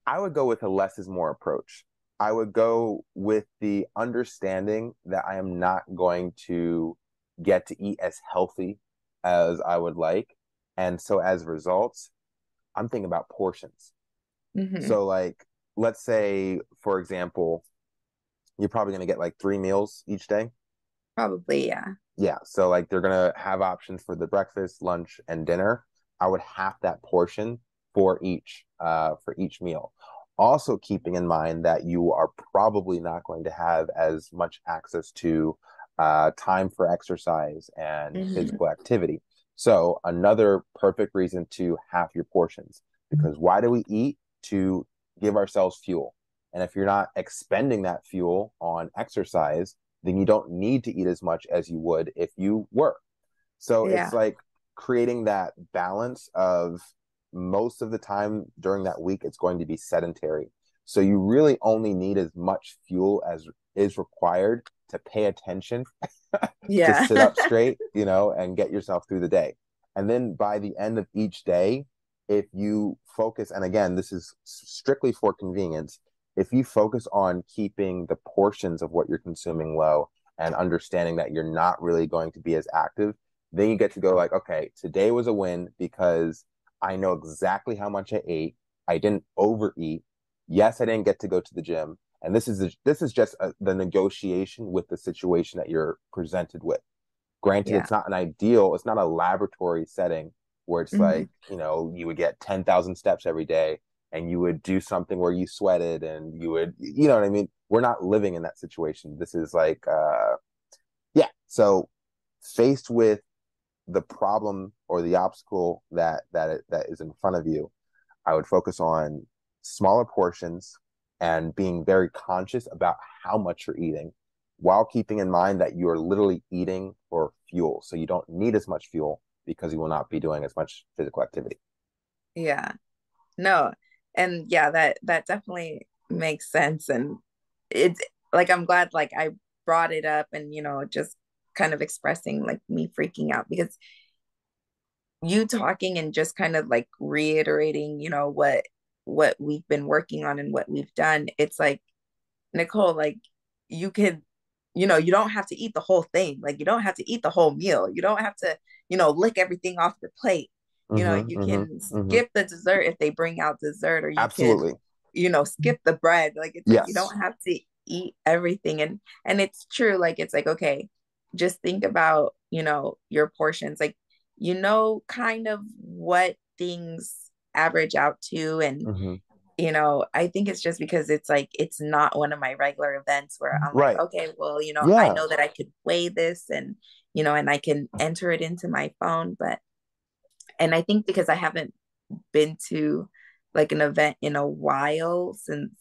I would go with a less is more approach. I would go with the understanding that I am not going to get to eat as healthy as I would like. And so as a result, I'm thinking about portions. Hmm. So like let's say, for example, you're probably going to get like 3 meals each day. Probably, yeah. Yeah. So like they're gonna have options for the breakfast, lunch, and dinner. I would half that portion for each meal. Also keeping in mind that you are probably not going to have as much access to time for exercise and Hmm. physical activity. So another perfect reason to half your portions. Because why do we eat? To give ourselves fuel. And if you're not expending that fuel on exercise, then you don't need to eat as much as you would if you were. So it's Yeah, like creating that balance of most of the time during that week, it's going to be sedentary. So you really only need as much fuel as is required to pay attention, to yeah. sit up straight, and get yourself through the day. And then by the end of each day, if you focus, and again, this is strictly for convenience, if you focus on keeping the portions of what you're consuming low and understanding that you're not really going to be as active, then you get to go like, okay, today was a win because I know exactly how much I ate. I didn't overeat. Yes, I didn't get to go to the gym. And this is just the negotiation with the situation that you're presented with. Granted, Yeah. it's not an ideal, it's not a laboratory setting where it's Hmm. like, you would get 10,000 steps every day and you would do something where you sweated and you would, you know what I mean? We're not living in that situation. This is like, yeah. So faced with the problem or the obstacle that is in front of you, I would focus on smaller portions and being very conscious about how much you're eating while keeping in mind that you're literally eating for fuel. So you don't need as much fuel because you will not be doing as much physical activity. Yeah. No. And yeah, that definitely makes sense. And it's like I'm glad like I brought it up and just kind of expressing like me freaking out because you talking and just kind of like reiterating, what we've been working on and what we've done. It's like, Nicole, like you could, you don't have to eat the whole thing. Like you don't have to eat the whole meal. You don't have to, lick everything off your plate. Mm-hmm, You mm-hmm, can mm-hmm. skip the dessert if they bring out dessert, or you could, Absolutely. skip the bread. Like it's like you Yes. don't have to eat everything. And it's true. Like it's like, okay, just think about, your portions. Like, kind of what things average out to. And Mm-hmm. I think it's just because it's like it's not one of my regular events where I'm like, Right. okay, well, I Yeah. know that I could weigh this and and I can enter it into my phone, but and I think because I haven't been to like an event in a while since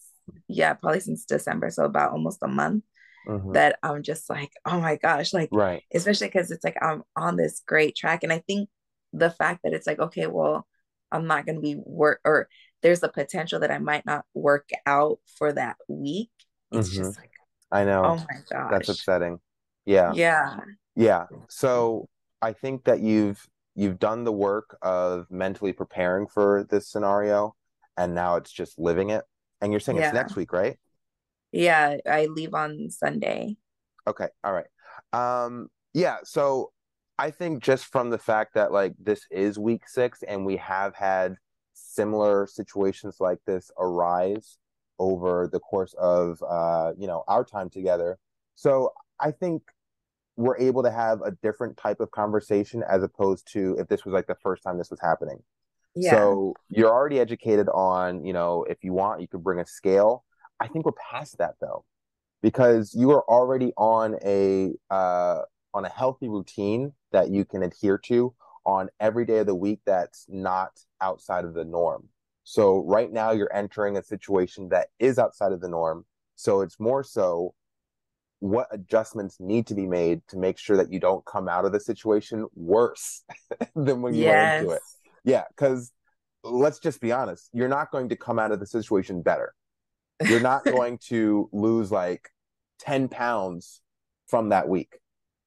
yeah, probably since December, so about almost a month, Mm-hmm. that I'm just like, oh my gosh, like Right. especially because it's like I'm on this great track. And I think the fact that it's like, okay, well, I'm not gonna be work or there's a potential that I might not work out for that week. It's Mm-hmm. just like, I oh know. my That's gosh. upsetting. Yeah. Yeah. Yeah. So I think that you've done the work of mentally preparing for this scenario and now it's just living it. And you're saying it's Yeah. next week, right? Yeah. I leave on Sunday. Okay. All right. Yeah, so I think just from the fact that like this is week 6 and we have had similar situations like this arise over the course of our time together. So I think we're able to have a different type of conversation as opposed to if this was like the first time this was happening. Yeah. So you're already educated on, if you want, you could bring a scale. I think we're past that though, because you are already on a healthy routine that you can adhere to on every day of the week that's not outside of the norm. So right now you're entering a situation that is outside of the norm. So it's more so what adjustments need to be made to make sure that you don't come out of the situation worse than when you went into it. Yes. Yeah, because let's just be honest, you're not going to come out of the situation better. You're not going to lose like 10 pounds from that week.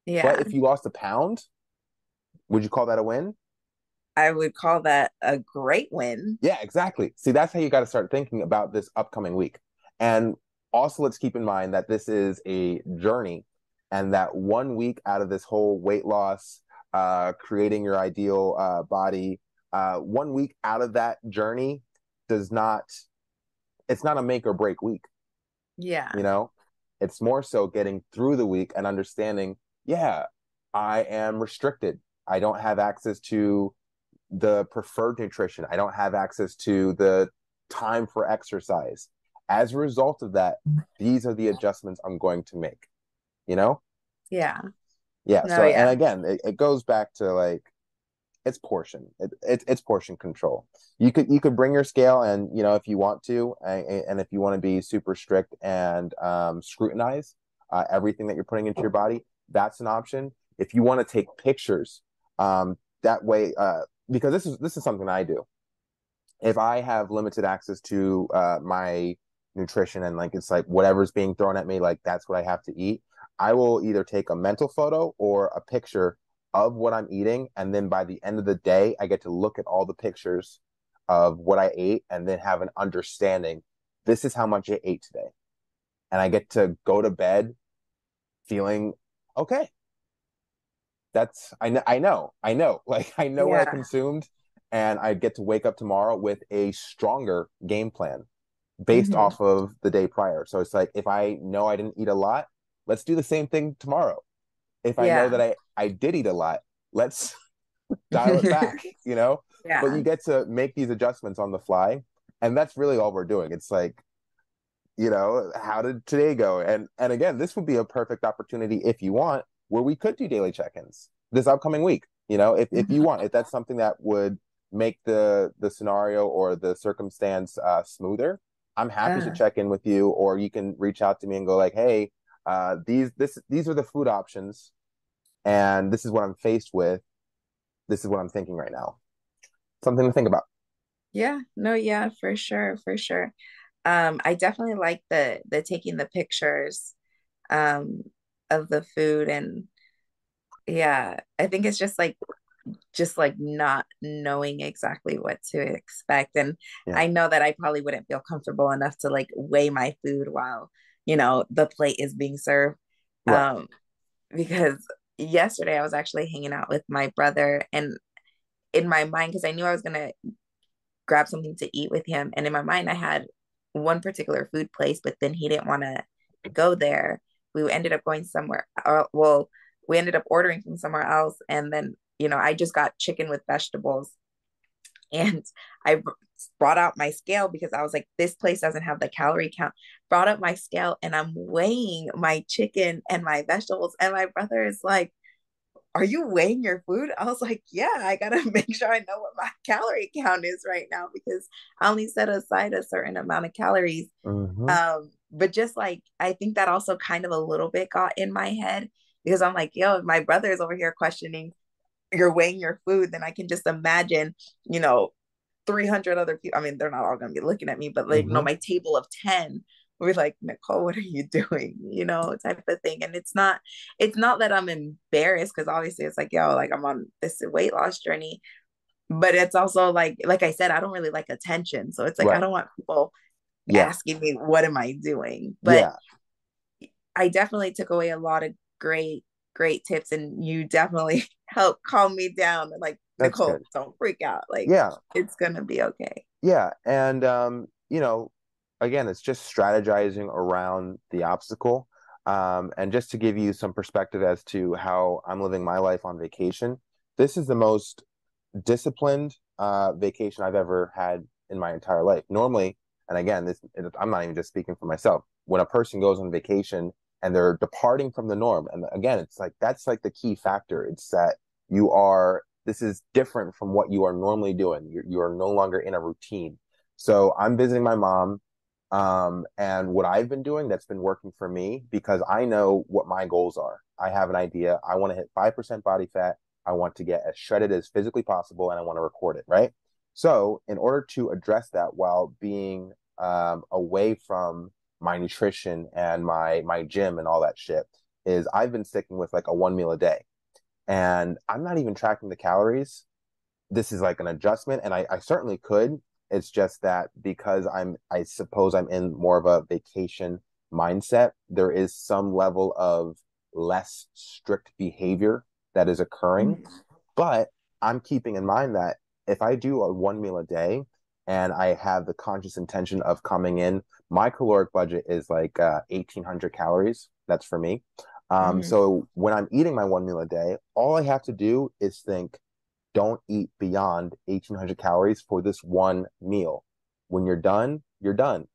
But Yeah. if you lost a pound, would you call that a win? I would call that a great win. Yeah, exactly. See, that's how you got to start thinking about this upcoming week. And also, let's keep in mind that this is a journey and that 1 week out of this whole weight loss, creating your ideal body, 1 week out of that journey does not, it's not a make or break week, you Yeah. know? It's more so getting through the week and understanding, yeah, I am restricted. I don't have access to the preferred nutrition. I don't have access to the time for exercise. As a result of that, these are the adjustments I'm going to make, you know? Yeah. Yeah. No, So, and yeah. again, it goes back to like, it's portion. It's portion control. You could bring your scale, and if you want to, and if you want to be super strict and scrutinize everything that you're putting into your body, that's an option. If you want to take pictures, that way, because this is something I do. If I have limited access to my nutrition, and like it's like whatever's being thrown at me, like that's what I have to eat, I will either take a mental photo or a picture of what I'm eating. And then by the end of the day, I get to look at all the pictures of what I ate and then have an understanding. This is how much I ate today. And I get to go to bed feeling okay. I know, like I know what I Yeah. consumed, and I get to wake up tomorrow with a stronger game plan based Hmm. off of the day prior. So it's like if I know I didn't eat a lot, let's do the same thing tomorrow. If I know Yeah. that I did eat a lot, let's dial it back. But Yeah. you get to make these adjustments on the fly, and that's really all we're doing. It's like, how did today go? And again, this would be a perfect opportunity if you want, where we could do daily check-ins this upcoming week. If you Mhm. want, if that's something that would make the scenario or the circumstance smoother, I'm happy to Uh, check in with you, or you can reach out to me and go like, hey, these are the food options, and this is what I'm faced with. This is what I'm thinking right now. Something to think about. yeah. No, yeah, for sure, for sure. I definitely like the taking the pictures um of the food, and yeah, I think it's just like not knowing exactly what to expect. And Yeah. I know that I probably wouldn't feel comfortable enough to like weigh my food while, the plate is being served. Right. Um, because yesterday I was actually hanging out with my brother, and in my mind, because I knew I was gonna grab something to eat with him, and in my mind I had one particular food place, but then he didn't want to go there. We ended up going somewhere. Well, we ended up ordering from somewhere else, and then I just got chicken with vegetables, and I brought out my scale because I was like, this place doesn't have the calorie count. Brought up my scale, and I'm weighing my chicken and my vegetables, and my brother is like, are you weighing your food? I was like, yeah, I gotta make sure I know what my calorie count is right now because I only set aside a certain amount of calories. Mm-hmm. But just like I think that also kind of a little bit got in my head because I'm like, yo, if my brother is over here questioning you're weighing your food, then I can just imagine, you know, 300 other people. I mean, they're not all gonna be looking at me, but like, Mm-hmm. my table of 10 we're like, Nicole, what are you doing? Type of thing. And it's not that I'm embarrassed because obviously it's like, yo, like I'm on this weight loss journey. But it's also like I said, I don't really like attention. So it's like I Right. don't want people Yeah. asking me what am I doing. But Yeah. I definitely took away a lot of great, great tips, and you definitely helped calm me down. Like, That's Nicole, good. don't freak out. Like, Yeah. it's gonna be okay. Yeah. And again, it's just strategizing around the obstacle. And just to give you some perspective as to how I'm living my life on vacation, this is the most disciplined vacation I've ever had in my entire life. Normally, and again, I'm not even just speaking for myself. When a person goes on vacation and they're departing from the norm, and again, it's like that's like the key factor. It's that this is different from what you are normally doing. You are no longer in a routine. So I'm visiting my mom, and what I've been doing that's been working for me because I know what my goals are. I have an idea. I want to hit 5% body fat. I want to get as shredded as physically possible, and I want to record it, right? So, in order to address that while being away from my nutrition and my gym and all that shit, is I've been sticking with like a one meal a day, and I'm not even tracking the calories. This is like an adjustment, and I certainly could. It's just that because I suppose I'm in more of a vacation mindset, there is some level of less strict behavior that is occurring. Mhm. But I'm keeping in mind that if I do a one meal a day, and I have the conscious intention of coming in, my caloric budget is like 1,800 calories. That's for me. Hmm. So when I'm eating my one meal a day, all I have to do is think, don't eat beyond 1,800 calories for this one meal. When you're done, you're done.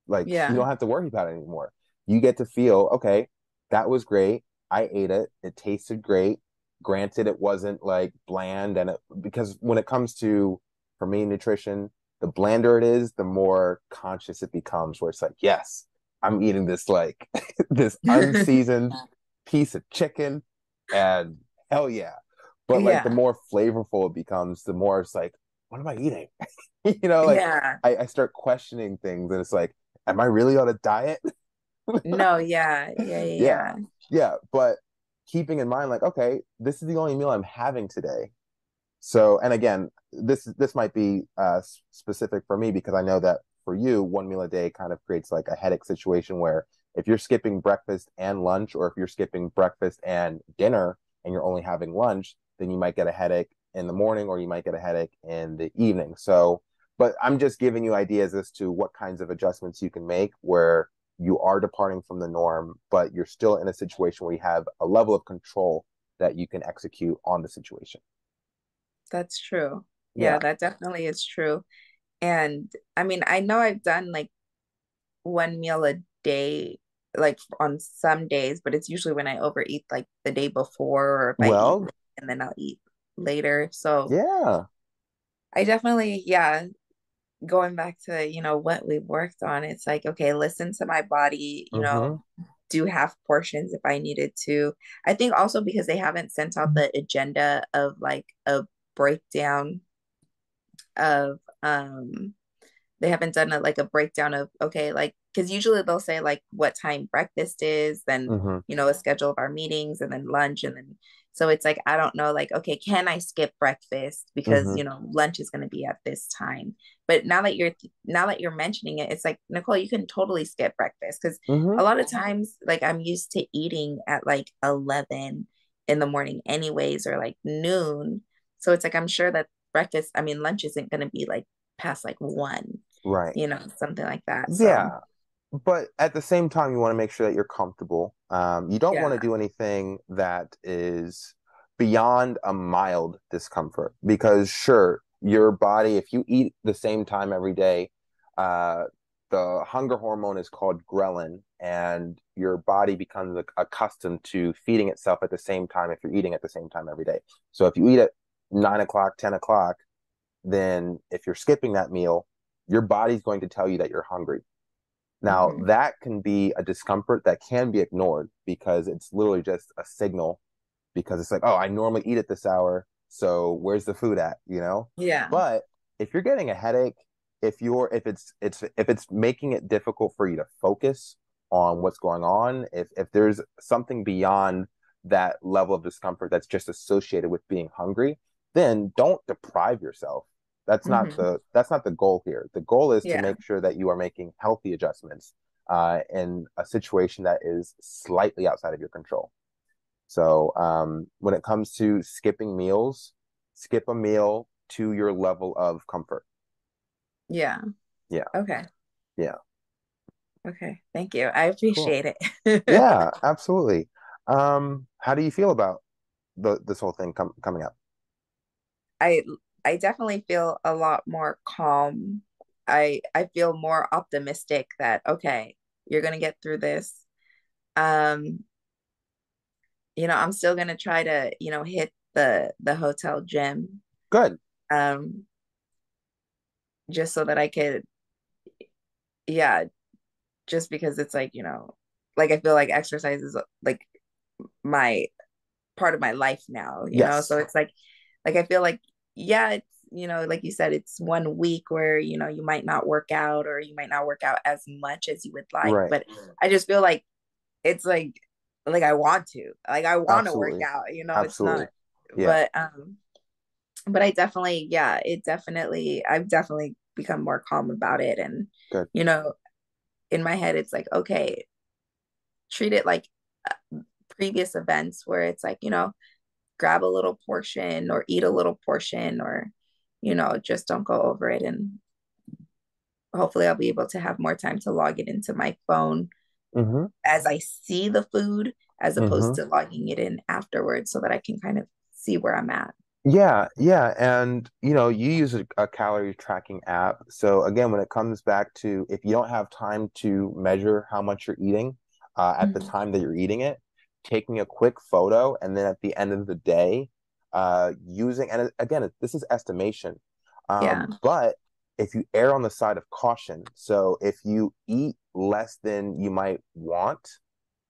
Like you Yeah. don't have to worry about it anymore. You get to feel, okay, that was great. I ate it. It tasted great. Granted, it wasn't like bland, and because when it comes to, for me, nutrition, the blander it is, the more conscious it becomes, where it's like, yes, I'm eating this like this unseasoned piece of chicken, and hell yeah. But like the Yeah. more flavorful it becomes, the more it's like, what am I eating? You know, like Yeah. I start questioning things, and it's like, am I really on a diet? No, yeah. Yeah. Yeah, Yeah. yeah. But keeping in mind, like, okay, this is the only meal I'm having today. So, and again, this might be specific for me because I know that for you, one meal a day kind of creates like a headache situation where if you're skipping breakfast and lunch, or if you're skipping breakfast and dinner and you're only having lunch, then you might get a headache in the morning or you might get a headache in the evening. So, but I'm just giving you ideas as to what kinds of adjustments you can make where you are departing from the norm, but you're still in a situation where you have a level of control that you can execute on the situation. That's true. Yeah, Yeah. that definitely is true. And I mean, I know I've done like one meal a day, like on some days, but it's usually when I overeat like the day before, or if I eat Well, and then I'll eat later. So yeah. I definitely, yeah, going back to, what we've worked on, it's like, okay, listen to my body, Mm-hmm. do half portions if I needed to. I think also because they haven't sent out the agenda of like a breakdown of they haven't done like a breakdown of, okay, like, because usually they'll say like what time breakfast is, then Mm-hmm. a schedule of our meetings, and then lunch, and then so it's like I don't know, like, okay, can I skip breakfast because Mm-hmm. lunch is going to be at this time. But now that you're mentioning it, it's like, Nicole, you can totally skip breakfast, because Mm-hmm. a lot of times, like, I'm used to eating at like 11 in the morning anyways, or like noon. So it's like I'm sure that breakfast, I mean, lunch isn't going to be like past like 1, Right. something like that. So Yeah. But at the same time, you want to make sure that you're comfortable. You don't want to yeah. do anything that is beyond a mild discomfort because, sure, your body, if you eat the same time every day, uh, the hunger hormone is called ghrelin, and your body becomes accustomed to feeding itself at the same time if you're eating at the same time every day. So if you eat at 9 o'clock, 10 o'clock, then if you're skipping that meal, your body's going to tell you that you're hungry. Now, Hmm. that can be a discomfort that can be ignored because it's literally just a signal because it's like, oh, I normally eat at this hour, so where's the food at, you know? Yeah. But if you're getting a headache, if it's making it difficult for you to focus on what's going on, if there's something beyond that level of discomfort that's just associated with being hungry, then don't deprive yourself. Hmm. That's not the goal here. The goal is to Yeah. make sure that you are making healthy adjustments in a situation that is slightly outside of your control. So when it comes to skipping meals, skip a meal to your level of comfort. Yeah. Yeah, Okay. yeah, Okay. Thank you. I cool. appreciate it. Yeah, absolutely. How do you feel about this whole thing coming up? I I definitely feel a lot more calm. I feel more optimistic that, okay, you're gonna get through this. Um, I'm still gonna try to, hit the hotel gym. Good. Um, just so that I could, yeah, just because it's like, like I feel like exercise is like my part of my life now, so Yes. it's like I feel like, yeah, it's, like you said, it's one week where you might not work out, or you might not work out as much as you would like, Right. but I just feel like it's like I want to work Absolutely. out, it's not, Absolutely. Yeah. but I definitely, yeah, I've definitely become more calm about it. And Good. you know in my head it's like, okay, treat it like previous events where it's like, grab a little portion or eat a little portion, or just don't go over it. And hopefully I'll be able to have more time to log it into my phone Mm-hmm. as I see the food, as opposed Mm-hmm. to logging it in afterwards so that I can kind of see where I'm at. Yeah, yeah. And you use a calorie tracking app. So again, when it comes back to if you don't have time to measure how much you're eating at the Mhm. time that you're eating it, taking a quick photo and then at the end of the day, using, and again, this is estimation. Yeah. But if you err on the side of caution, so if you eat less than you might want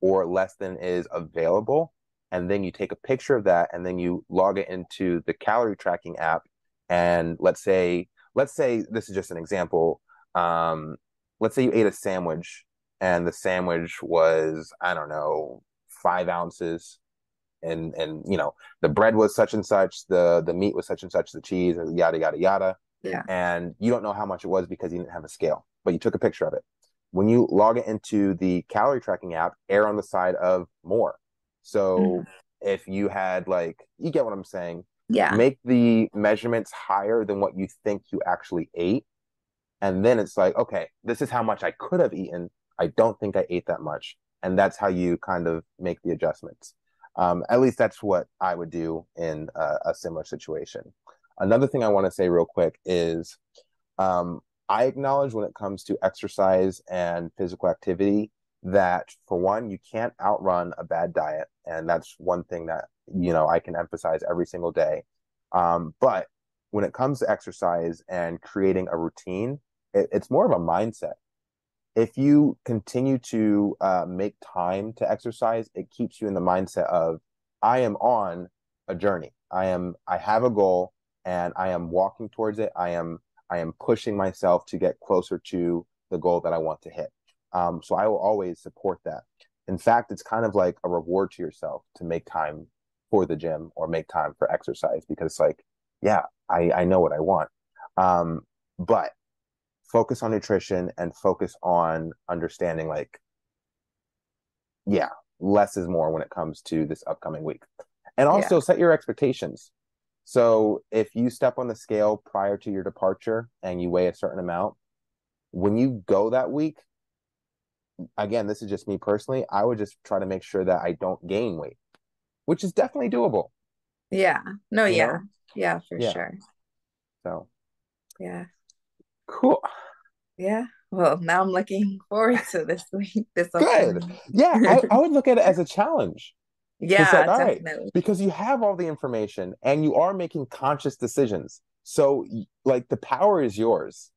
or less than is available, and then you take a picture of that and then you log it into the calorie tracking app, and let's say this is just an example. um let's say you ate a sandwich and the sandwich was, I don't know, 5 ounces, and the bread was such and such, the meat was such and such, the cheese, yada yada yada, Yeah. and you don't know how much it was because you didn't have a scale, but you took a picture of it. When you log it into the calorie tracking app, err on the side of more. So Mhm. if you had, like, you get what I'm saying, Yeah. make the measurements higher than what you think you actually ate, and then it's like, okay, this is how much I could have eaten. I don't think I ate that much. And that's how you kind of make the adjustments. At least that's what I would do in a similar situation. Another thing I want to say real quick is um, I acknowledge when it comes to exercise and physical activity that, for one, you can't outrun a bad diet. And that's one thing that, I can emphasize every single day. But when it comes to exercise and creating a routine, it's more of a mindset. If you continue to make time to exercise, it keeps you in the mindset of, I am on a journey. I have a goal and I am walking towards it. I am pushing myself to get closer to the goal that I want to hit. So I will always support that. In fact, it's kind of like a reward to yourself to make time for the gym or make time for exercise, because it's like, yeah, I know what I want. But focus on nutrition and focus on understanding, like, yeah, less is more when it comes to this upcoming week. And Yeah. also set your expectations. So if you step on the scale prior to your departure and you weigh a certain amount, when you go that week, again, this is just me personally, I would just try to make sure that I don't gain weight, which is definitely doable, Yeah. No, you yeah. know? Yeah, for Yeah. sure. So Yeah. cool. Yeah. Well, now I'm looking forward to this week, this Good. upcoming Yeah, week. I would look at it as a challenge. It's like, Yeah, all right, definitely. because you have all the information and you are making conscious decisions. So, like, the power is yours.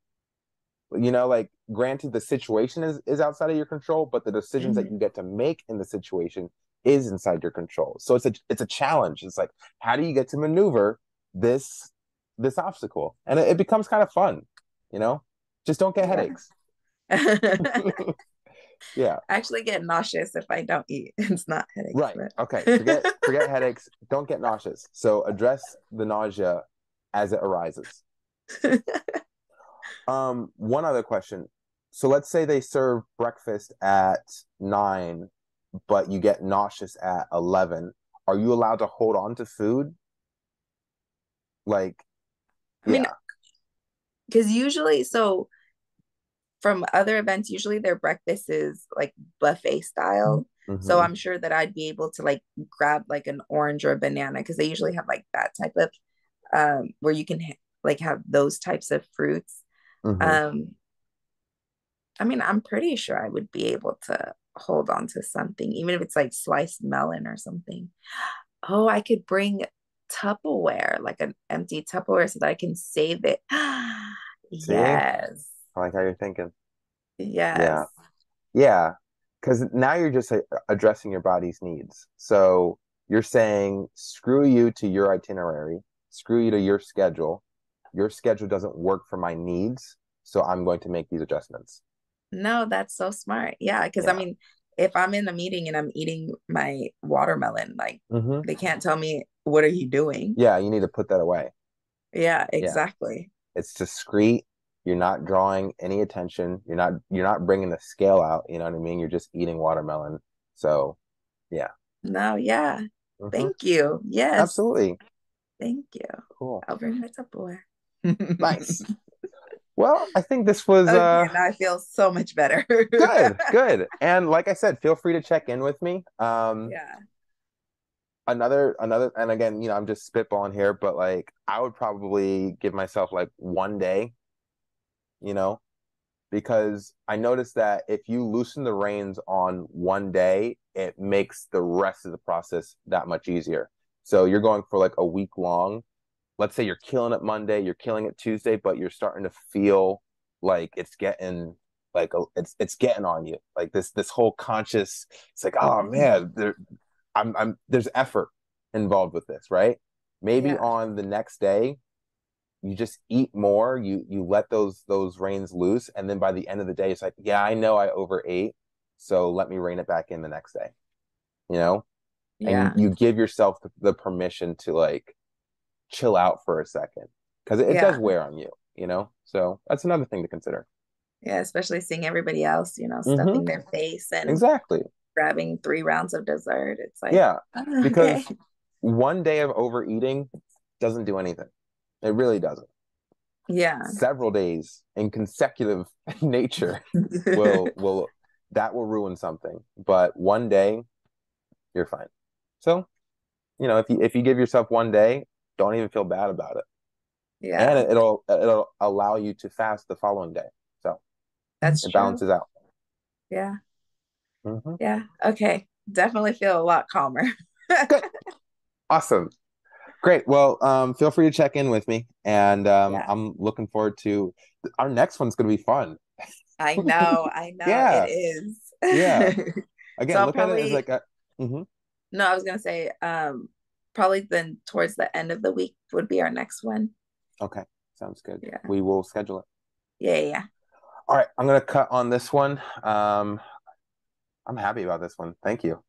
Like, granted, the situation is outside of your control, but the decisions that Mhm. you get to make in the situation is inside your control. So it's a challenge. It's like, how do you get to maneuver this this obstacle? And it becomes kind of fun, you know? Just don't get Yeah. headaches. I Yeah. actually get nauseous if I don't eat. It's not headaches, Right. but Okay. Forget headaches. Don't get nauseous. So address the nausea as it arises. One other question. So let's say they serve breakfast at 9, but you get nauseous at 11. Are you allowed to hold on to food? Like, I mean, yeah. because usually, so from other events, usually their breakfast is like buffet style. So Mm-hmm. I'm sure that I'd be able to like grab like an orange or a banana because they usually have like that type of where you can like have those types of fruits. Mm-hmm. Um, I mean, I'm pretty sure I would be able to hold on to something, even if it's like sliced melon or something. Oh, I could bring Tupperware, like an empty Tupperware, so that I can save it. See? Yes. I like how you're thinking. Yes. Yeah. Yeah. Because now you're just addressing your body's needs. So you're saying, screw you to your itinerary, screw you to your schedule. Your schedule doesn't work for my needs, so I'm going to make these adjustments. No, that's so smart. Yeah, because I Yeah. mean, if I'm in a meeting and I'm eating my watermelon, like Hmm. they can't tell me, what are you doing? Yeah, you need to put that away. Yeah, Yeah. exactly. It's discreet. You're not drawing any attention. You're not bringing the scale out, you know what I mean? You're just eating watermelon. So, yeah. No, yeah. Hmm. Thank you. Yes. Absolutely. Thank you. Cool. I'll bring my Tupperware. Nice. Well, I think this was Okay, now I feel so much better. good, good. And like I said, feel free to check in with me. Yeah. Another, and again, I'm just spitballing here, but like I would probably give myself like one day, you know, because I noticed that if you loosen the reins on one day, it makes the rest of the process that much easier. So you're going for like a week long. Let's say you're killing it Monday, you're killing it Tuesday, but you're starting to feel like it's getting it's getting on you. Like this whole conscious, it's like, oh man, there's effort involved with this, right? Maybe Yeah. on the next day, you just eat more, you let those reins loose, and then by the end of the day, it's like, yeah, I know I overate, so let me rein it back in the next day, you know? And you Yeah. you give yourself the permission to like chill out for a second because it does Yeah. wear on you. So that's another thing to consider. Yeah. Especially seeing everybody else, Mm-hmm. stuffing their face and Exactly. grabbing 3 rounds of dessert. It's like, Yeah. oh, okay. Because one day of overeating doesn't do anything. It really doesn't. Yeah. Several days in consecutive nature will that will ruin something. But one day, you're fine. So, if you give yourself one day, don't even feel bad about it. And Yeah. it'll allow you to fast the following day. So That's it true. balances out. Yeah. Hmm. Yeah. Okay. Definitely feel a lot calmer. Good. Awesome. Great. Well, feel free to check in with me, and Yeah. I'm looking forward to our next one's going to be fun. I know. I know it Yeah, yeah. is. So Again, I'll look at it as probably, like a. Mhm. no, I was gonna say, probably then towards the end of the week would be our next one. Okay, sounds good. Yeah. We will schedule it. Yeah. Yeah. Yeah. All right, I'm gonna cut on this one. I'm happy about this one. Thank you.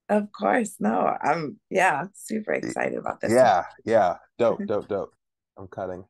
Of course. No, I'm, yeah, super excited about this one. Yeah, yeah. Dope, dope, dope. I'm cutting.